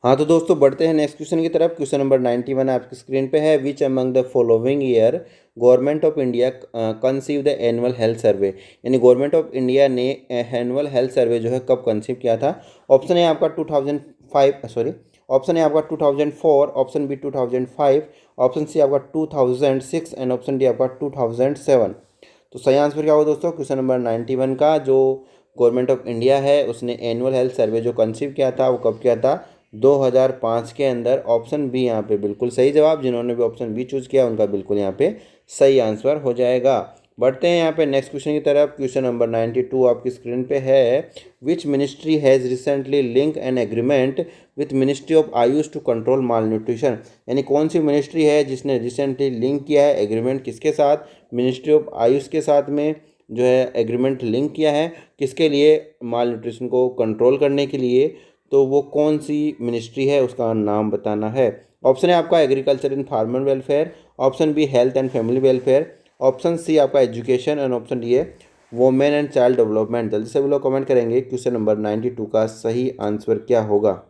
[SPEAKER 1] हाँ तो दोस्तों बढ़ते हैं नेक्स्ट क्वेश्चन की तरफ। क्वेश्चन नंबर 91 आपकी स्क्रीन पे है। Which among the following year government of India conceive the annual health survey, यानी गवर्नमेंट ऑफ इंडिया ने एनुअल हेल्थ सर्वे जो है कब कंसीव किया था। ऑप्शन है आपका 2005, सॉरी, ऑप्शन है आपका 2004, ऑप्शन बी 2005, ऑप्शन सी आपका 2006, एंड ऑप्शन डी आपका 2007। तो सही आंसर क्या होगा दोस्तों क्वेश्चन नंबर 91 का। जो गवर्नमेंट ऑफ इंडिया है उसने एनुअल हेल्थ सर्वे जो कंसीव किया था वो कब किया था 2005 के अंदर। ऑप्शन बी यहाँ पे बिल्कुल सही जवाब। जिन्होंने भी ऑप्शन बी चूज किया उनका बिल्कुल यहाँ पे सही आंसर हो जाएगा। बढ़ते हैं यहाँ पे नेक्स्ट क्वेश्चन की तरफ। क्वेश्चन नंबर 92 आपकी स्क्रीन पे है। Which ministry has recently link an agreement with ministry of Ayush to control malnutrition, यानी कौन सी मिनिस्ट्री है जिसने रिसेंटली लिंक किया है एग्रीमेंट किसके साथ, मिनिस्ट्री ऑफ आयुष के साथ में जो है एग्रीमेंट लिंक किया है किसके लिए, माल न्यूट्रिशन को कंट्रोल करने के लिए। तो वो कौन सी मिनिस्ट्री है उसका नाम बताना है। ऑप्शन है आपका agriculture and farmer welfare, option B health and family welfare, option C आपका एजुकेशन, एंड ऑप्शन डी है वुमेन एंड चाइल्ड डेवलपमेंट। जल्दी से वो लोग कमेंट करेंगे क्वेश्चन नंबर 92 का सही आंसर क्या होगा।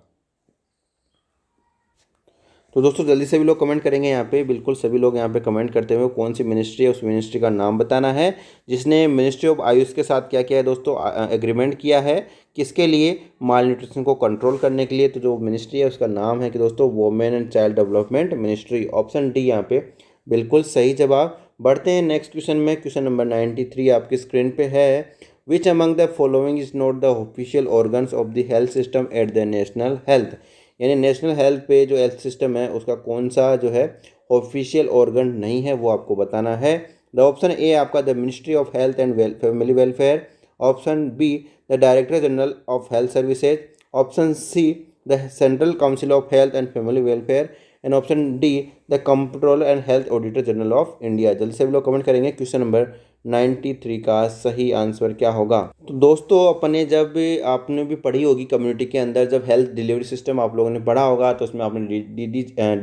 [SPEAKER 1] तो दोस्तों जल्दी से भी लोग कमेंट करेंगे यहाँ पे, बिल्कुल सभी लोग यहाँ पे कमेंट करते हुए कौन सी मिनिस्ट्री है उस मिनिस्ट्री का नाम बताना है जिसने मिनिस्ट्री ऑफ आयुष के साथ क्या किया है दोस्तों एग्रीमेंट किया है किसके लिए, माल न्यूट्रिशन को कंट्रोल करने के लिए। तो जो मिनिस्ट्री है उसका नाम है कि दोस्तों women and child development ministry. Option D यहाँ पे बिल्कुल सही जवाब। बढ़ते हैं नेक्स्ट क्वेश्चन में। क्वेश्चन नंबर 93 आपकी स्क्रीन पे है। Which among the following is not the official organs of the health system at the national health, यानी नेशनल हेल्थ पे जो हेल्थ सिस्टम है उसका कौन सा जो है ऑफिशियल ऑर्गन नहीं है वो आपको बताना है। द ऑप्शन ए आपका the ministry of health and family welfare, option be the director general of health services, option see the central council of health and family welfare, and option D the controller and health auditor general of India. जल्दी से भी लोग comment करेंगे question number 93 का सही answer क्या होगा। तो दोस्तों अपने जब आपने भी पढ़ी होगी कम्युनिटी के अंदर जब हेल्थ डिलीवरी सिस्टम आप लोगों ने पढ़ा होगा तो उसमें आपने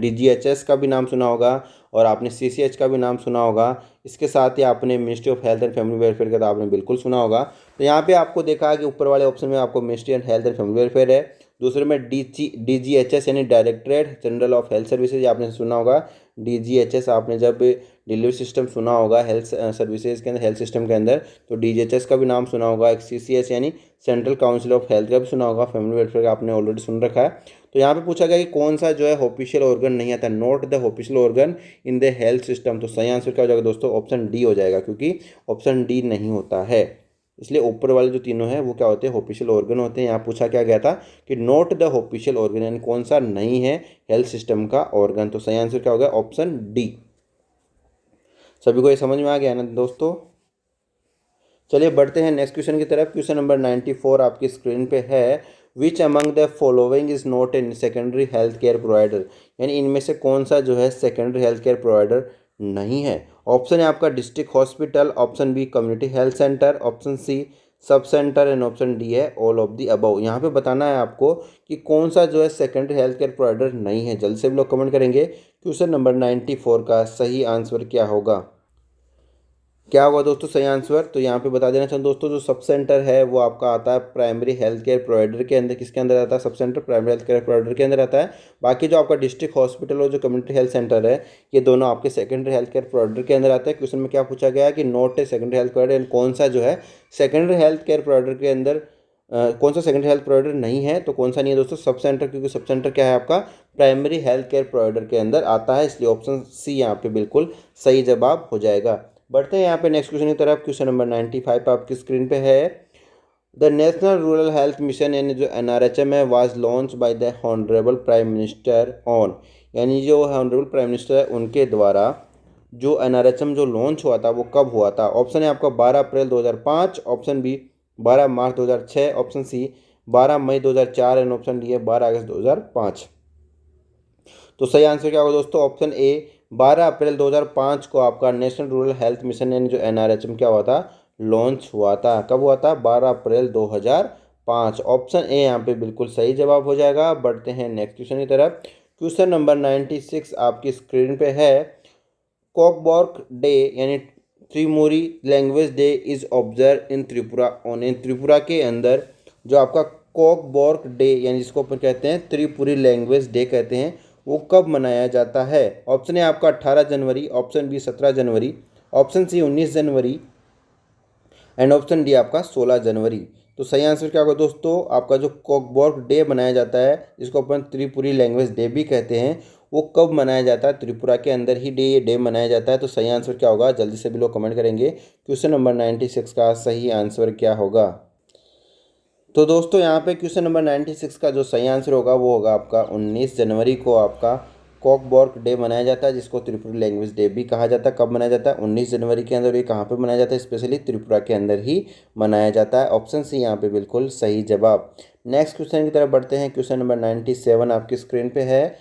[SPEAKER 1] DGHS का भी नाम सुना होगा और आपने CCH का भी नाम सुना होगा। इसके साथ ही आपने ministry of health and family welfare का तो आपने बिल्कुल सुना होगा। तो यहाँ पे आपको देखा कि ऊपर वाले ऑप्शन में आपको ministry and health and family welfare है, दूसरे में DGHS यानी directorate general of health services आपने सुना होगा। DGHS आपने जब डिलीवरी सिस्टम सुना होगा हेल्थ सर्विसेज के अंदर, हेल्थ सिस्टम के अंदर, तो DGHS का भी नाम सुना होगा। एक CCH यानी सेंट्रल काउंसिल ऑफ हेल्थ का भी सुना होगा। फैमिली वेलफेयर का आपने ऑलरेडी सुन रखा है। तो यहाँ पे पूछा गया कि कौन सा जो है ऑफिशियल ऑर्गन नहीं आता, not the official organ in the health system. तो सही आंसर क्या हो जाएगा दोस्तों, ऑप्शन डी हो जाएगा, क्योंकि ऑप्शन डी नहीं होता है। इसलिए ऊपर वाले जो तीनों हैं वो क्या होते हैं, ऑफिशियल ऑर्गन होते हैं। यहाँ पूछा क्या गया था कि नोट द ऑफिशियल ऑर्गन, यानी कौन सा नहीं है हेल्थ सिस्टम का ऑर्गन। तो सही आंसर क्या होगा, ऑप्शन डी। सभी को ये समझ में आ गया ना दोस्तों। चलिए बढ़ते हैं नेक्स्ट क्वेश्चन की तरफ। क्वेश्चन नंबर 94 आपकी स्क्रीन पे है। Which among the following is not a secondary health care provider, यानी इनमें से कौन सा जो है सेकेंडरी हेल्थ केयर प्रोवाइडर नहीं है। ऑप्शन है आपका district hospital, option B community health centre, option C sub centre and option D है ऑल ऑफ दी अबव। यहाँ पे बताना है आपको कि कौन सा जो है सेकेंडरी हेल्थ केयर प्रोवाइडर नहीं है। जल्द से भी लोग कमेंट करेंगे क्वेश्चन नंबर 94 का सही आंसर क्या होगा। क्या होगा दोस्तों सही आंसर, तो यहाँ पे बता देना चाहूँ दोस्तों, जो सब सेंटर है वो आपका आता है प्राइमरी हेल्थ केयर प्रोवाइडर के अंदर। किसके अंदर आता है, sub centre primary health care provider के अंदर आता है। बाकी जो आपका डिस्ट्रिक्ट हॉस्पिटल और जो कम्युनिटी हेल्थ सेंटर है ये दोनों आपके सेकेंडरी हेल्थ केयर प्रोवाइडर के अंदर आते हैं। क्वेश्चन में क्या पूछा गया है कि note a secondary health provider, कौन सा जो है सेकेंडरी हेल्थ केयर प्रोवाइडर के अंदर कौन सा सेकेंडरी हेल्थ प्रोवाइडर नहीं है। तो कौन सा नहीं है दोस्तों, सब सेंटर, क्योंकि सब सेंटर क्या है आपका प्राइमरी हेल्थ केयर प्रोवाइडर के अंदर आता है, इसलिए ऑप्शन सी यहाँ पे बिल्कुल सही जवाब हो जाएगा। बढ़ते हैं यहाँ पे नेक्स्ट क्वेश्चन की तरफ। क्वेश्चन नंबर 95 आपकी स्क्रीन पे है। The national rural health mission यानी जो NRHM है was launch by the honourable prime minister on, यानी जो हॉनरेबल प्राइम मिनिस्टर है उनके द्वारा जो NRHM जो लॉन्च हुआ था वो कब हुआ था। ऑप्शन है आपका 12 April 2005, option B 12 March 2006, option C 12 मई 2004 एंड ऑप्शन डी है 12 अगस्त 2005। तो सही आंसर क्या होगा दोस्तों, ऑप्शन ए 12 अप्रैल 2005 को आपका नेशनल रूरल हेल्थ मिशन यानी जो NRHM क्या हुआ था, लॉन्च हुआ था। कब हुआ था, 12 अप्रैल 2005। ऑप्शन ए यहाँ पे बिल्कुल सही जवाब हो जाएगा। बढ़ते हैं नेक्स्ट क्वेश्चन की तरफ। क्वेश्चन नंबर 96 आपकी स्क्रीन पे है। कॉकबॉर्क डे यानी Tripuri language day is observe in Tripura on, इन त्रिपुरा के अंदर जो आपका कॉकबॉर्क डे यानी जिसको अपन कहते हैं त्रिपुरी लैंग्वेज डे कहते हैं, वो कब मनाया जाता है। ऑप्शन है आपका 18 जनवरी, ऑप्शन बी 17 जनवरी, ऑप्शन सी 19 जनवरी एंड ऑप्शन डी आपका 16 जनवरी। तो सही आंसर क्या होगा दोस्तों, आपका जो कॉकबॉर्क डे मनाया जाता है जिसको अपन त्रिपुरी लैंग्वेज डे भी कहते हैं, वो कब मनाया जाता है, त्रिपुरा के अंदर ही ये डे मनाया जाता है। तो सही आंसर क्या होगा, जल्दी से भी लोग कमेंट करेंगे क्वेश्चन नंबर 96 का सही आंसर क्या होगा। तो दोस्तों यहाँ पे क्वेश्चन नंबर 96 का जो सही आंसर होगा वो होगा आपका 19 जनवरी को आपका कॉकबॉर्क डे मनाया जाता है, जिसको त्रिपुरी लैंग्वेज डे भी कहा जाता है। कब मनाया जाता है, 19 जनवरी के अंदर। ये कहाँ पे मनाया जाता है, स्पेशली त्रिपुरा के अंदर ही मनाया जाता है। ऑप्शन सी यहाँ पे बिल्कुल सही जवाब। नेक्स्ट क्वेश्चन की तरफ बढ़ते हैं। क्वेश्चन नंबर 97 आपकी स्क्रीन पे है।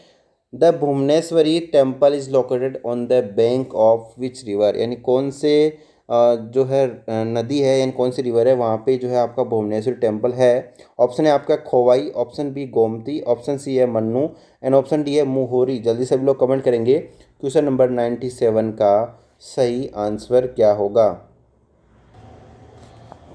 [SPEAKER 1] The Bhuvaneshwari temple is located on the bank of which river, यानी कौन से जो है नदी है यानी कौन सी रिवर है वहाँ पे जो है आपका भुवनेश्वरी टेम्पल है। ऑप्शन है आपका Khowai, option B Gomati, option C है मन्नू एंड ऑप्शन डी है मुहोरी। जल्दी से भी लोग कमेंट करेंगे क्वेश्चन नंबर 97 का सही आंसर क्या होगा।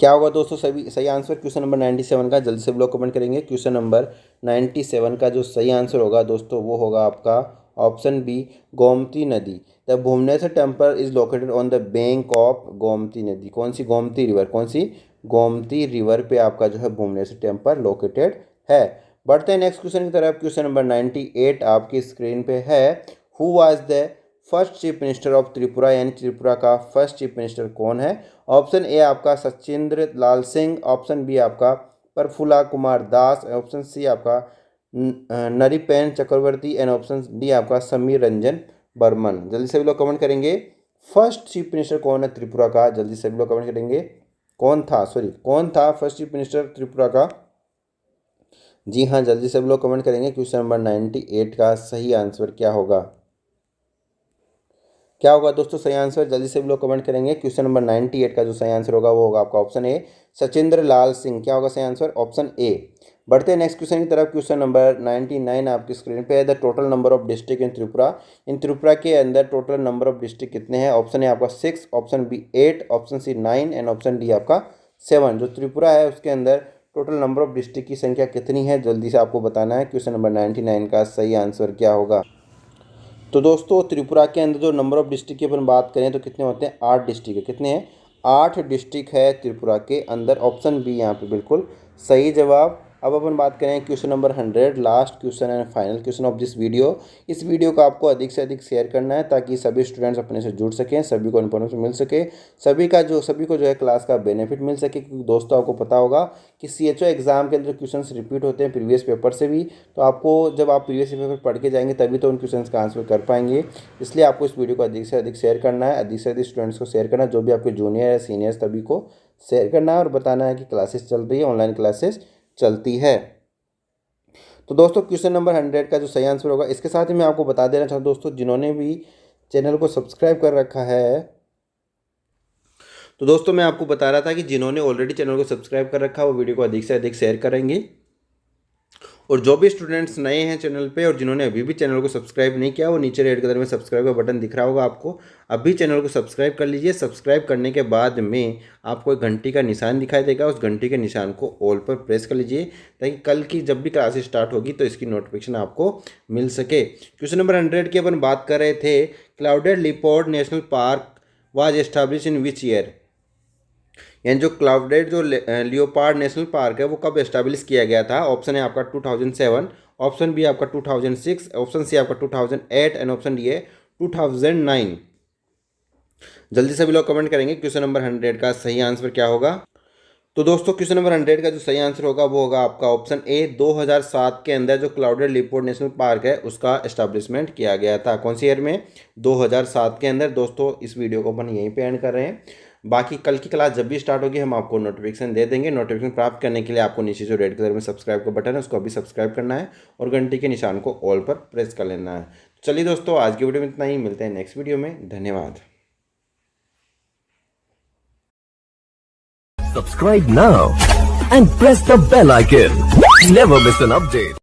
[SPEAKER 1] क्या होगा दोस्तों सही सही आंसर क्वेश्चन नंबर 97 का, जल्दी से भी लोग कमेंट करेंगे। क्वेश्चन नंबर 97 का जो सही आंसर होगा दोस्तों वो होगा आपका ऑप्शन बी गोमती नदी। The Bhubaneswar temple is located on the bank of Gomati नदी। कौन सी, गोमती रिवर। कौन सी, गोमती रिवर पे आपका जो है भुवनेश्वर टेम्पल लोकेटेड है। बढ़ते हैं नेक्स्ट क्वेश्चन की तरफ। क्वेश्चन नंबर 98 आपकी स्क्रीन पे है। Who was the first chief minister of Tripura, यानी त्रिपुरा का फर्स्ट चीफ मिनिस्टर कौन है। ऑप्शन ए आपका सचिंद्र लाल सिंह, ऑप्शन बी आपका प्रफुल्ला कुमार दास, ऑप्शन सी आपका नरिपेन चक्रवर्ती एंड ऑप्शन डी आपका समीर रंजन बर्मन। जल्दी से भी लोग कमेंट करेंगे फर्स्ट चीफ मिनिस्टर कौन है त्रिपुरा का। जल्दी से भी लोग कमेंट करेंगे कौन था फर्स्ट चीफ मिनिस्टर त्रिपुरा का। जी हाँ, जल्दी से भी लोग कमेंट करेंगे क्वेश्चन नंबर 98 का सही आंसर क्या होगा। क्या होगा दोस्तों सही आंसर, जल्दी से भी लोग कमेंट करेंगे। क्वेश्चन नंबर 98 का जो सही आंसर होगा वो होगा आपका ऑप्शन ए सचिंद्र लाल सिंह। क्या होगा सही आंसर, ऑप्शन ए। बढ़ते हैं नेक्स्ट क्वेश्चन की तरफ। क्वेश्चन नंबर 99 आपकी स्क्रीन पे है। The total number of district in Tripura, in Tripura के अंदर टोटल नंबर ऑफ डिस्ट्रिक्ट कितने हैं। ऑप्शन है आपका 6, option B 8, option C 9 and option D आपका 7। जो त्रिपुरा है उसके अंदर टोटल नंबर ऑफ डिस्ट्रिक्ट की संख्या कितनी है, जल्दी से आपको बताना है। क्वेश्चन नंबर 99 का सही आंसर क्या होगा। तो दोस्तों त्रिपुरा के अंदर जो नंबर ऑफ डिस्ट्रिक्ट की अपन बात करें तो कितने होते हैं, 8 डिस्ट्रिक्ट है। कितने हैं, 8 डिस्ट्रिक्ट है त्रिपुरा के अंदर। ऑप्शन बी यहाँ पे बिल्कुल सही जवाब। अब अपन बात करें question number 100, last question and final question of this video. इस वीडियो को आपको अधिक से अधिक शेयर करना है ताकि सभी स्टूडेंट्स अपने से जुड़ सकें, सभी को इन्फॉर्मेशन मिल सके, सभी को जो है क्लास का बेनिफिट मिल सके। क्योंकि दोस्तों आपको पता होगा कि CHO एग्जाम के अंदर क्वेश्चन रिपीट होते हैं प्रीवियस पेपर से भी, तो आपको जब आप प्रीवियस पेपर पढ़ के जाएंगे तभी तो उन क्वेश्चन का आंसर कर पाएंगे। इसलिए आपको इस वीडियो को अधिक से अधिक शेयर करना है, अधिक से अधिक स्टूडेंट्स को शेयर करना है, जो भी आपके जूनियर या सीनियर्स सभी को शेयर करना है और बताना है कि क्लासेस चल रही है, ऑनलाइन क्लासेस चलती है। तो दोस्तों क्वेश्चन नंबर 100 का जो सही आंसर होगा, इसके साथ ही मैं आपको बता देना चाहता हूँ दोस्तों, जिन्होंने भी चैनल को सब्सक्राइब कर रखा है, तो दोस्तों मैं आपको बता रहा था कि जिन्होंने ऑलरेडी चैनल को सब्सक्राइब कर रखा है वो वीडियो को अधिक से अधिक शेयर करेंगे, और जो भी स्टूडेंट्स नए हैं चैनल पे और जिन्होंने अभी भी चैनल को सब्सक्राइब नहीं किया, वो नीचे रेड कलर में सब्सक्राइब का बटन दिख रहा होगा आपको, अभी चैनल को सब्सक्राइब कर लीजिए। सब्सक्राइब करने के बाद में आपको एक घंटी का निशान दिखाई देगा, उस घंटी के निशान को ऑल पर प्रेस कर लीजिए ताकि कल की जब भी क्लासेस स्टार्ट होगी तो इसकी नोटिफिकेशन आपको मिल सके। क्वेश्चन नंबर 100 की अपन बात कर रहे थे, clouded leopard national park was establish in which year, यानी जो क्लाउडेड जो लियोपार्ड नेशनल पार्क है वो कब एस्टैब्लिश किया गया था। ऑप्शन है आपका 2007, ऑप्शन बी आपका 2006, ऑप्शन सी आपका 2008 एंड ऑप्शन डी है 2009। जल्दी से भी लोग कमेंट करेंगे क्वेश्चन नंबर 100 का सही आंसर क्या होगा। तो दोस्तों क्वेश्चन नंबर 100 का जो सही आंसर होगा वो होगा आपका ऑप्शन ए, 2007 के अंदर जो क्लाउडेड लियोपार्ड नेशनल पार्क है उसका एस्टैब्लिशमेंट किया गया था। कौन सी ईयर में? 2007 के अंदर। दोस्तों इस वीडियो को अपन यहीं पे एंड कर रहे हैं, बाकी कल की क्लास जब भी स्टार्ट होगी हम आपको नोटिफिकेशन दे देंगे। नोटिफिकेशन प्राप्त करने के लिए आपको नीचे जो रेड कलर में सब्सक्राइब का बटन है उसको अभी सब्सक्राइब करना है और घंटी के निशान को ऑल पर प्रेस कर लेना है। चलिए दोस्तों आज की वीडियो में इतना ही, मिलते हैं नेक्स्ट वीडियो में। धन्यवाद।
[SPEAKER 2] Subscribe now and press the bell icon. Never miss an update.